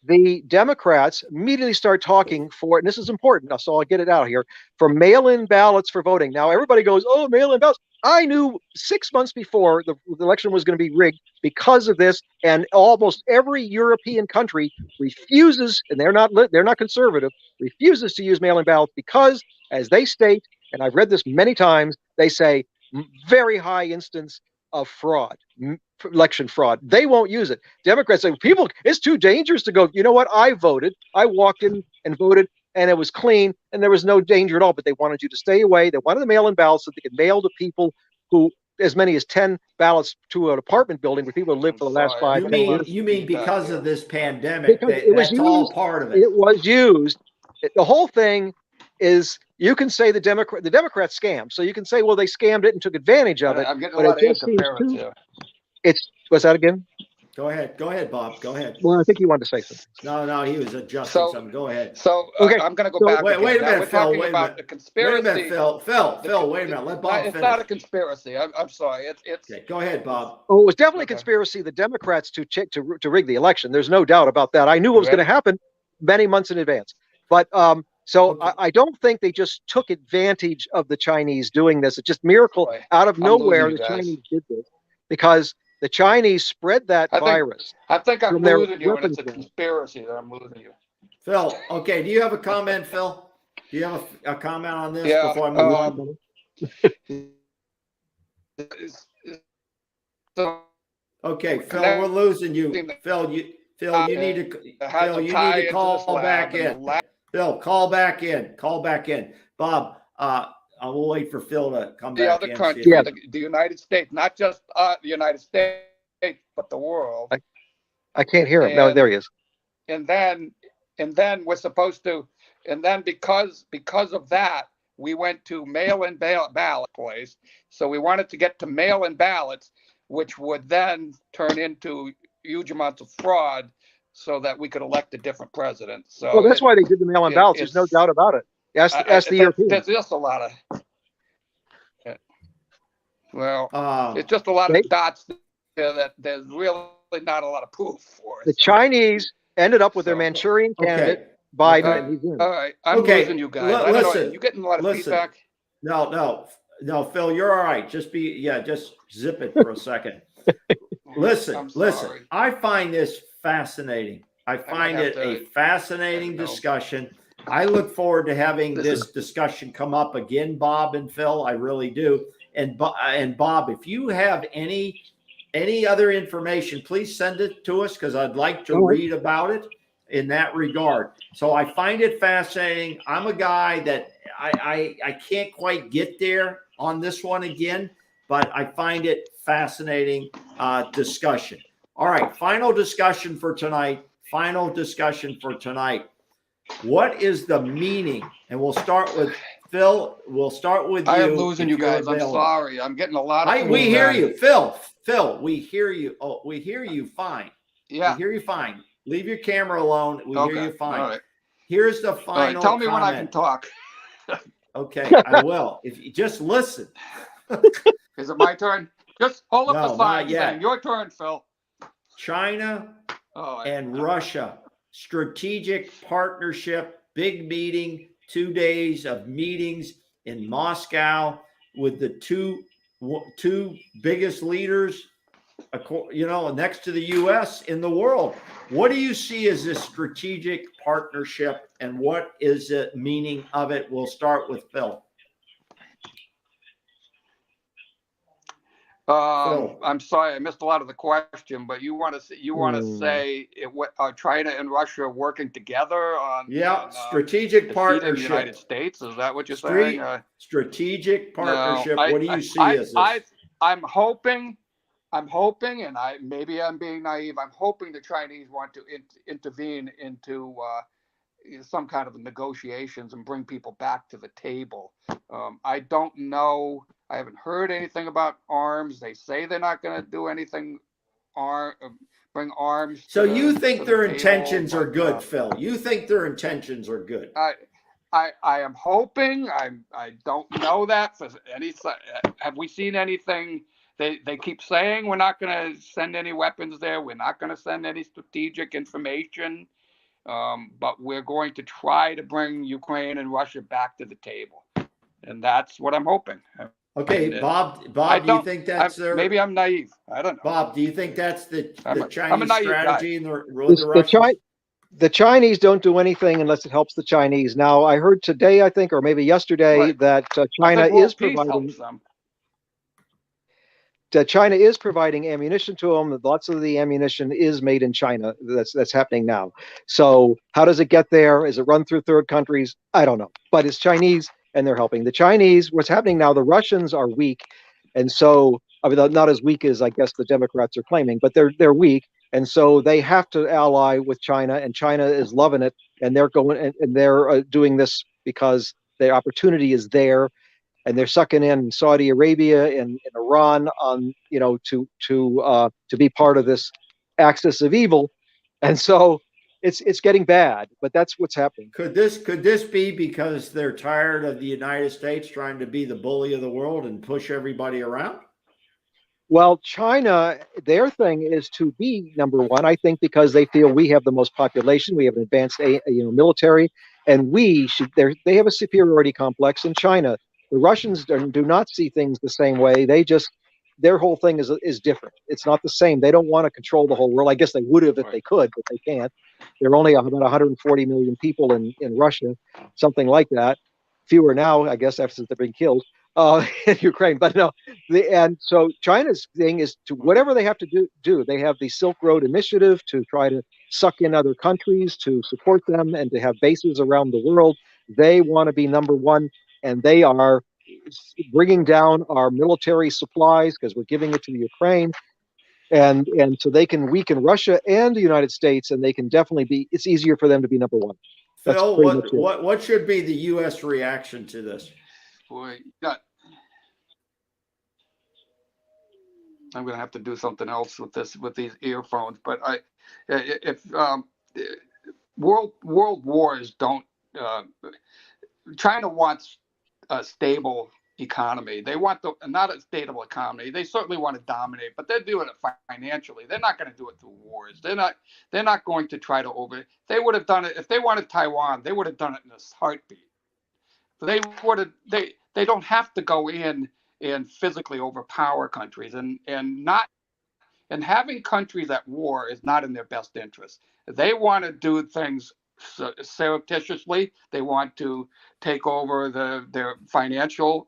The Democrats immediately start talking for, and this is important, so I'll get it out here, for mail-in ballots for voting. Now, everybody goes, oh, mail-in ballots. I knew 6 months before the election was going to be rigged because of this, and almost every European country refuses, and they're not conservative, refuses to use mail-in ballots because, as they state, and I've read this many times, they say very high instance of fraud, election fraud. They won't use it. Democrats say, it's too dangerous to go. You know what? I voted. I walked in and voted, and it was clean, and there was no danger at all. But they wanted you to stay away. They wanted the mail-in ballots so they could mail to people who, as many as 10 ballots to an apartment building where people live for the last 5 years. You mean because of this pandemic? That's all part of it. It was used. The whole thing is, you can say the Democrats scammed. So you can say, well, they scammed it and took advantage of it. I'm getting a lot of interference here. What's that again? Go ahead, Bob. Go ahead. Well, I think you wanted to say something. No, he was adjusting something. Go ahead. So okay. I'm going to go back. Wait a minute, we're Phil. talking Wait a about minute. the conspiracy. Wait a minute, Phil. Wait a minute. Let Bob finish. It's not a conspiracy. I'm sorry. It's okay. Go ahead, Bob. Oh, it was definitely a conspiracy. The Democrats to rig the election. There's no doubt about that. I knew what was going to happen many months in advance. But I don't think they just took advantage of the Chinese doing this. It's just miracle out of nowhere the Chinese did this because the Chinese spread that virus. I think I'm their losing you, and it's a weapons. conspiracy that I'm losing you. Phil, okay. Do you have a comment, Phil? Do you have a comment on this Yeah, before I move on? So Okay, Phil, we're losing you. Phil, you need to call back in. Phil, call back in. Call back in. Bob, I will wait for Phil to come the back other in. countries, the United States, not just the United States, but the world. I can't hear him. No, there he is. And then we're supposed to, and then because of that, we went to mail-in ballot place. So we wanted to get to mail-in ballots, which would then turn into huge amounts of fraud, so that we could elect a different president. So well, that's why they did the mail-in ballots. There's no doubt about it. Ask the Europeans. There's just a lot of. Well, Uh, it's just a lot They, of dots there that there's really not a lot of proof for. the So, Chinese ended up with their so Manchurian candidate, okay. Biden, Okay. and he's in. all right, I'm losing Okay. you guys. I don't know. Listen. You getting a lot of Listen. feedback? No, Phil, you're all right. Just zip it for a second. Listen, I'm listen. sorry. I find this fascinating. I find have it to- a fascinating I know. discussion. I look forward to having This this discussion come up again, Bob and Phil. I really do. And Bob, if you have any other information, please send it to us because I'd like to All right. read about it in that regard. So I find it fascinating. I'm a guy that I can't quite get there on this one again, but I find it fascinating discussion. All right, final discussion for tonight. What is the meaning? And we'll start with Phil. We'll start with you. I am losing if you you're guys. I'm available. sorry. I'm getting a lot of. We hear feedback. you, Phil. Phil, we hear you. Oh, we hear you fine. Yeah. We hear you fine. Leave your camera alone. We hear you fine. All right. Here's the All final right. Tell me when I can comment. talk. Okay, I will. If you just listen. Is it my turn? Just hold up No, the sign. not yet. saying, your turn, Phil. China Oh, and Russia, strategic partnership, big meeting, 2 days of meetings in Moscow with the two biggest leaders, next to the U.S. in the world. What do you see as this strategic partnership, and what is the meaning of it? We'll start with Phil. Phil. I'm sorry, I missed a lot of the question, but you want to say China and Russia are working together on strategic defeating partnership. the United States? Is that what you're saying? Strategic partnership. No, What do you see as this? I'm hoping, and maybe I'm being naive. I'm hoping the Chinese want to intervene into some kind of negotiations and bring people back to the table. I don't know. I haven't heard anything about arms. They say they're not going to do anything, bring arms. So you think their table, intentions are good, Phil? You think their intentions are good? I am hoping. I don't know that for any. Have we seen anything? They keep saying we're not going to send any weapons there. We're not going to send any strategic information. But we're going to try to bring Ukraine and Russia back to the table, and that's what I'm hoping. Okay, Bob, do you think that's their? Maybe I'm naive. I don't know. Bob, do you think that's the Chinese strategy and the Russians? The Chinese don't do anything unless it helps the Chinese. Now, I heard today, I think, or maybe yesterday, that China is providing. China is providing ammunition to them. Lots of the ammunition is made in China. That's happening now. So how does it get there? Is it run through third countries? I don't know. But it's Chinese, and they're helping. The Chinese, what's happening now, the Russians are weak. And so, I mean, not as weak as I guess the Democrats are claiming, but they're weak. And so they have to ally with China, and China is loving it. And they're going and they're doing this because the opportunity is there. And they're sucking in Saudi Arabia and Iran on, to be part of this axis of evil, and so it's getting bad. But that's what's happening. Could this be because they're tired of the United States trying to be the bully of the world and push everybody around? Well, China, their thing is to be number one. I think because they feel we have the most population, we have an advanced, military, and they have a superiority complex in China. The Russians do not see things the same way. Their whole thing is different. It's not the same. They don't want to control the whole world. I guess they would have if they could, but they can't. There are only about 140 million people in Russia, something like that. Fewer now, I guess, after they've been killed in Ukraine. But no, and so China's thing is to whatever they have to do. They have the Silk Road Initiative to try to suck in other countries to support them and to have bases around the world. They want to be number one. And they are bringing down our military supplies because we're giving it to the Ukraine, and so they can weaken Russia and the United States, and they can definitely it's easier for them to be number one. Phil, what should be the U.S. reaction to this? Boy, I'm going to have to do something else with these earphones. But if world wars don't, China wants a stable economy. They want not a stable economy. They certainly want to dominate, but they're doing it financially. They're not going to do it through wars. They're not going to try to they would have done it if they wanted Taiwan. They would have done it in a heartbeat. They don't have to go in and physically overpower countries, and having countries at war is not in their best interest. They want to do things surreptitiously. They want to take over their financial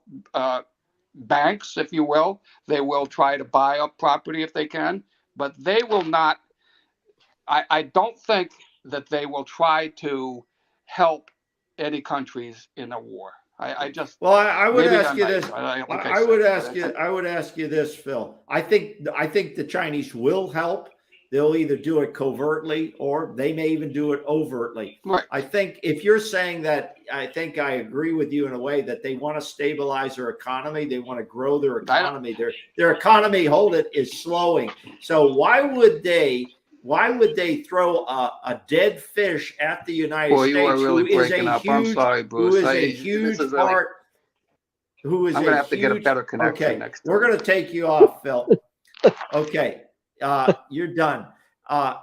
banks, if you will. They will try to buy up property if they can, but they will not. I don't think that they will try to help any countries in a war. I would ask you this. I would ask you this, Phil. I think the Chinese will help. They'll either do it covertly or they may even do it overtly. Right. I think if you're saying that, I think I agree with you in a way that they want to stabilize their economy. They want to grow their economy. Their economy, is slowing. So why would they throw a dead fish at the United States? You are really breaking up. I'm sorry, Bruce. Who is a huge part? Who is? I'm going to have to get a better connection next time. We're going to take you off, Phil. Okay. You're done.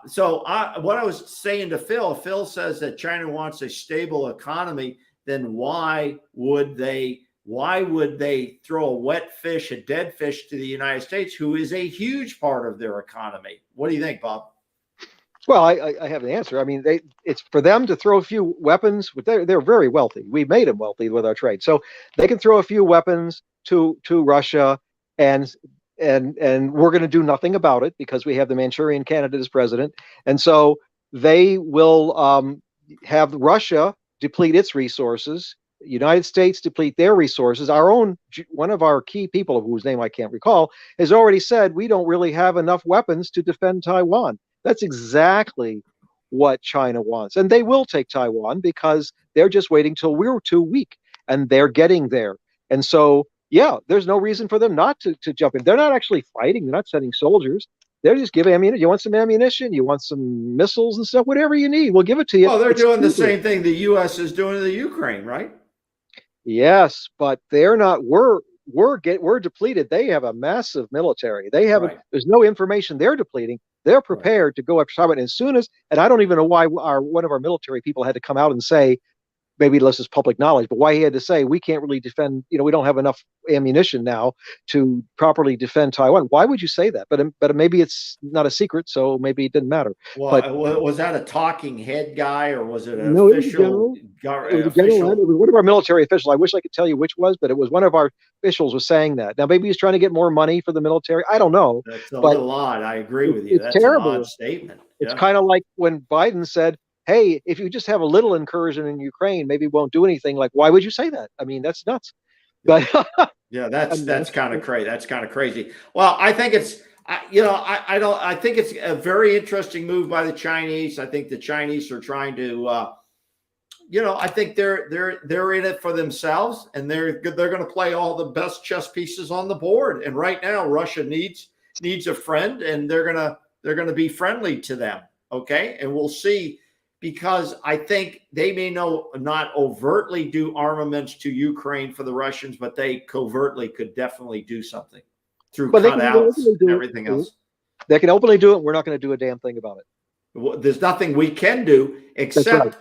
So what I was saying to Phil says that China wants a stable economy. Then why would they throw a wet fish, a dead fish to the United States, who is a huge part of their economy? What do you think, Bob? Well, I have an answer. I mean, it's for them to throw a few weapons. They're very wealthy. We've made them wealthy with our trade, so they can throw a few weapons to Russia, and we're going to do nothing about it because we have the Manchurian candidate as president, and so they will have Russia deplete its resources, United States deplete their resources. One of our key people, whose name I can't recall, has already said we don't really have enough weapons to defend Taiwan. That's exactly what China wants. And they will take Taiwan because they're just waiting till we're too weak, and they're getting there. And so, yeah, there's no reason for them not to jump in. They're not actually fighting. They're not sending soldiers. They're just giving ammunition. You want some ammunition? You want some missiles and stuff? Whatever you need, we'll give it to you. Well, they're doing the same thing the U.S. is doing to the Ukraine, right? Yes, but they're not. We're depleted. They have a massive military. They have There's no information they're depleting. They're prepared to go after Taiwan as soon as. And I don't even know why one of our military people had to come out and say, maybe this is public knowledge, but why he had to say we can't really defend. We don't have enough ammunition now to properly defend Taiwan. Why would you say that? But maybe it's not a secret, so maybe it didn't matter. Well, was that a talking head guy or was it an official? It was one of our military officials. I wish I could tell you which was, but it was one of our officials was saying that. Now maybe he's trying to get more money for the military. I don't know. That's a little odd. I agree with you. That's terrible. An odd statement. It's kind of like when Biden said, hey, if you just have a little incursion in Ukraine, maybe it won't do anything. Like, why would you say that? I mean, that's nuts. But yeah, that's kind of crazy. That's kind of crazy. Well, I think it's, I think it's a very interesting move by the Chinese. I think the Chinese are trying to, I think they're in it for themselves, and they're going to play all the best chess pieces on the board. And right now, Russia needs a friend, and they're going to be friendly to them. Okay, and we'll see. Because I think they may not overtly do armaments to Ukraine for the Russians, but they covertly could definitely do something through cutouts and everything else. They can openly do it. We're not going to do a damn thing about it. There's nothing we can do except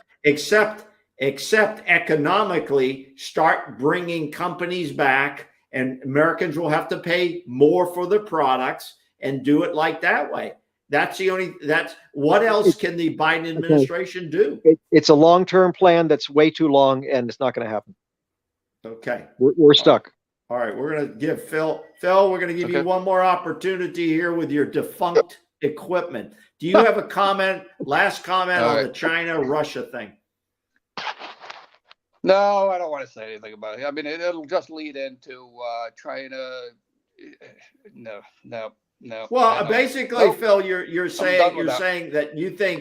economically start bringing companies back, and Americans will have to pay more for their products and do it like that way. That's what else can the Biden administration do? It's a long-term plan that's way too long, and it's not going to happen. Okay. We're stuck. All right. We're going to give Phil, we're going to give you one more opportunity here with your defunct equipment. Do you have a last comment on the China-Russia thing? No, I don't want to say anything about it. I mean, it'll just lead into China. No. Well, basically, Phil, you're saying that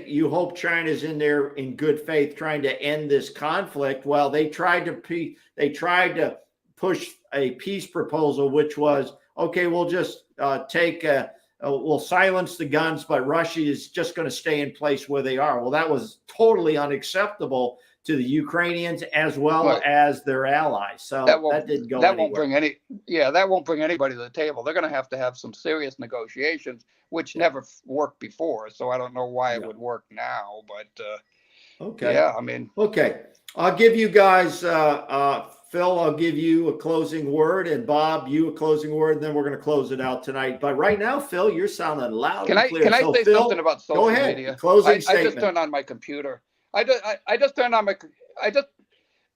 you hope China's in there in good faith trying to end this conflict. Well, they tried to push a peace proposal, which was okay. We'll just we'll silence the guns, but Russia is just going to stay in place where they are. Well, that was totally unacceptable to the Ukrainians as well Right. as their allies. So that didn't go that won't anywhere. that won't bring anybody to the table. They're going to have some serious negotiations, which never worked before. So I don't know why it would work now, but Okay. yeah, I mean, Okay. I'll give you guys, Phil, I'll give you a closing word, and Bob, you a closing word, and then we're going to close it out tonight. But right now, Phil, you're sounding loud and clear. can I So, say Phil, something about social go ahead. media? Closing I statement. just turned on my computer. I just turned on my.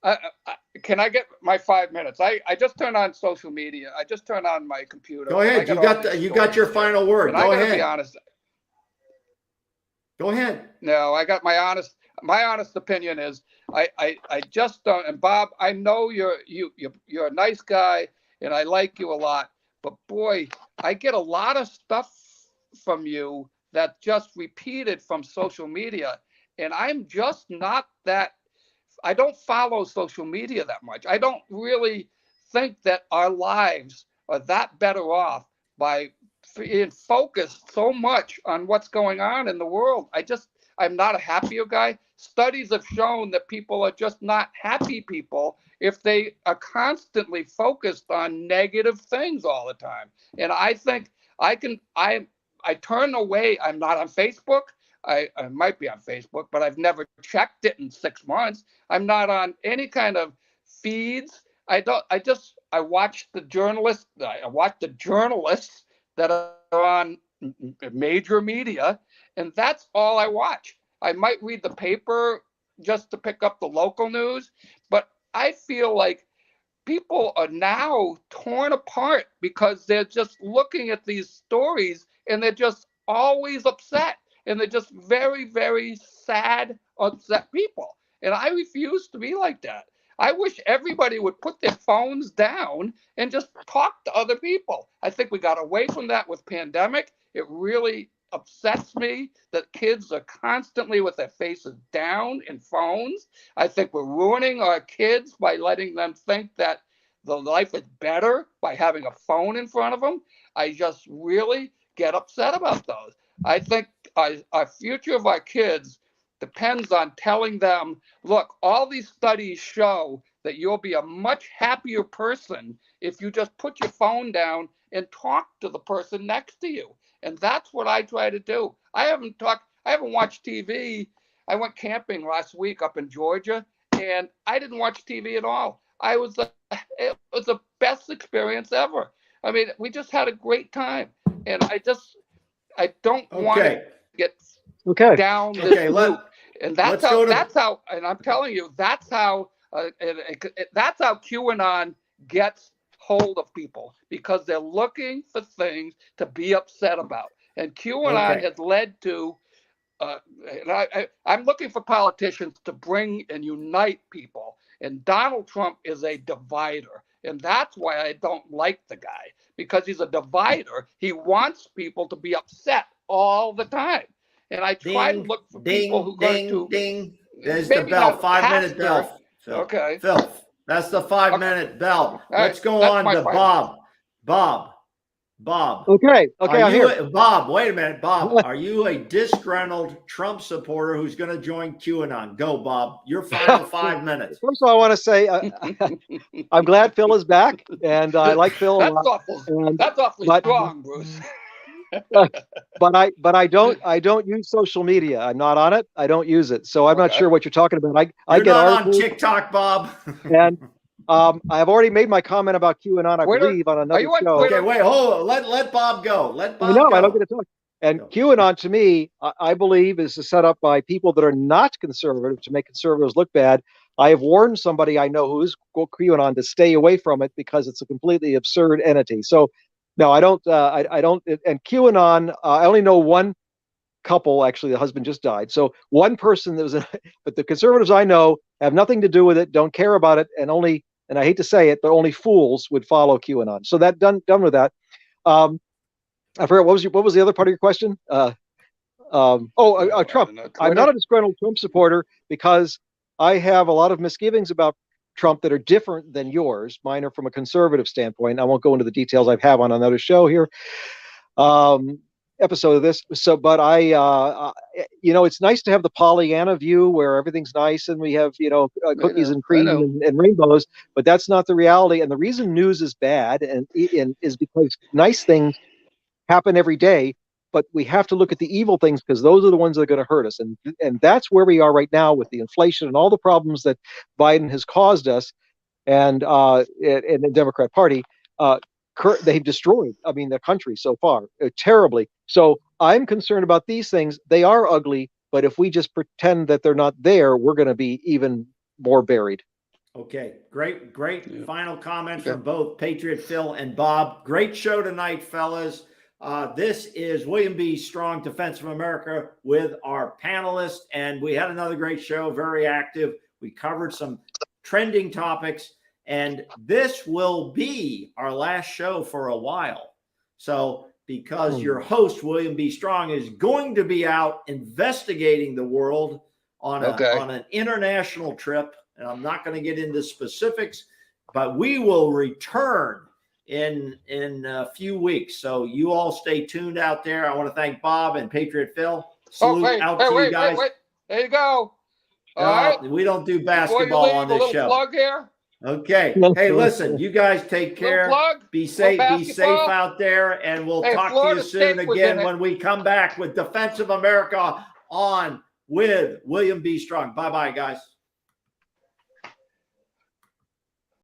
I, can I get my 5 minutes? I just turned on social media. I just turned on my computer. Go ahead. You got your final word. And Go I gotta ahead. be honest. Go ahead. No, I got my honest opinion is I just don't. And Bob, I know you're a nice guy and I like you a lot, but boy, I get a lot of stuff from you that just repeated from social media, and I'm just not that. I don't follow social media that much. I don't really think that our lives are that better off by being focused so much on what's going on in the world. I'm not a happier guy. Studies have shown that people are just not happy people if they are constantly focused on negative things all the time. And I think I turn away. I'm not on Facebook. I might be on Facebook, but I've never checked it in 6 months. I'm not on any kind of feeds. I watch the journalists. I watch the journalists that are on major media, and that's all I watch. I might read the paper just to pick up the local news, but I feel like people are now torn apart because they're just looking at these stories and they're just always upset, and they're just very, very sad, upset people. And I refuse to be like that. I wish everybody would put their phones down and just talk to other people. I think we got away from that with pandemic. It really upsets me that kids are constantly with their faces down in phones. I think we're ruining our kids by letting them think that the life is better by having a phone in front of them. I just really get upset about those. I think our future of our kids depends on telling them, look, all these studies show that you'll be a much happier person if you just put your phone down and talk to the person next to you. And that's what I try to do. I haven't watched TV. I went camping last week up in Georgia, and I didn't watch TV at all. It was the best experience ever. I mean, we just had a great time, and I don't want to get down this route. And that's how, and I'm telling you, that's how QAnon gets hold of people, because they're looking for things to be upset about. And QAnon has led to, I'm looking for politicians to bring and unite people. And Donald Trump is a divider. And that's why I don't like the guy, because he's a divider. He wants people to be upset all the time. And I try to look for people who go to. Ding. There's the bell. 5-minute bell. Phil. Okay. Phil, that's the 5-minute bell. Let's go on to Bob. Okay, I'm here. Bob, wait a minute. Bob, are you a disgruntled Trump supporter who's going to join QAnon? Go, Bob. Your final 5 minutes. First of all, I want to say I'm glad Phil is back, and I like Phil. That's awfully strong, Bruce. but I don't use social media. I'm not on it. I don't use it, so I'm not sure what you're talking about. I get not on TikTok, Bob. And I've already made my comment about QAnon, I believe, on another show. Okay, wait, hold on. Let Bob go. Let Bob go. I don't get to talk. And QAnon, to me, I believe, is set up by people that are not conservative to make conservatives look bad. I have warned somebody I know who's QAnon to stay away from it because it's a completely absurd entity. So, no, I don't. I don't. And QAnon, I only know one couple. Actually, the husband just died. So one person that was, but the conservatives I know have nothing to do with it, don't care about it, and I hate to say it, but only fools would follow QAnon. So that done with that. I forgot what was the other part of your question? Trump. I'm not a disgruntled Trump supporter because I have a lot of misgivings about Trump that are different than yours. Mine are from a conservative standpoint. I won't go into the details. I have on another show here. episode of this. So, but it's nice to have the Pollyanna view where everything's nice and we have, cookies and cream and rainbows, but that's not the reality. And the reason news is bad and is because nice things happen every day, but we have to look at the evil things because those are the ones that are going to hurt us. And that's where we are right now with the inflation and all the problems that Biden has caused us and the Democrat Party. They've destroyed, the country so far terribly. So I'm concerned about these things. They are ugly, but if we just pretend that they're not there, we're going to be even more buried. Okay, great final comments from both Patriot Phil and Bob. Great show tonight, fellas. This is William B. Strong, Defense of America, with our panelists, and we had another great show, very active. We covered some trending topics, and this will be our last show for a while. So, because your host, William B. Strong, is going to be out investigating the world on an international trip, and I'm not going to get into specifics, but we will return in a few weeks. So you all stay tuned out there. I want to thank Bob and Patriot Phil. Salute you guys. Wait. There you go. All right. We don't do basketball on this show. Plug here. Okay. Hey, listen, you guys take care. Be safe out there, and we'll talk to you soon again when we come back with Defense of America on with William B. Strong. Bye-bye, guys.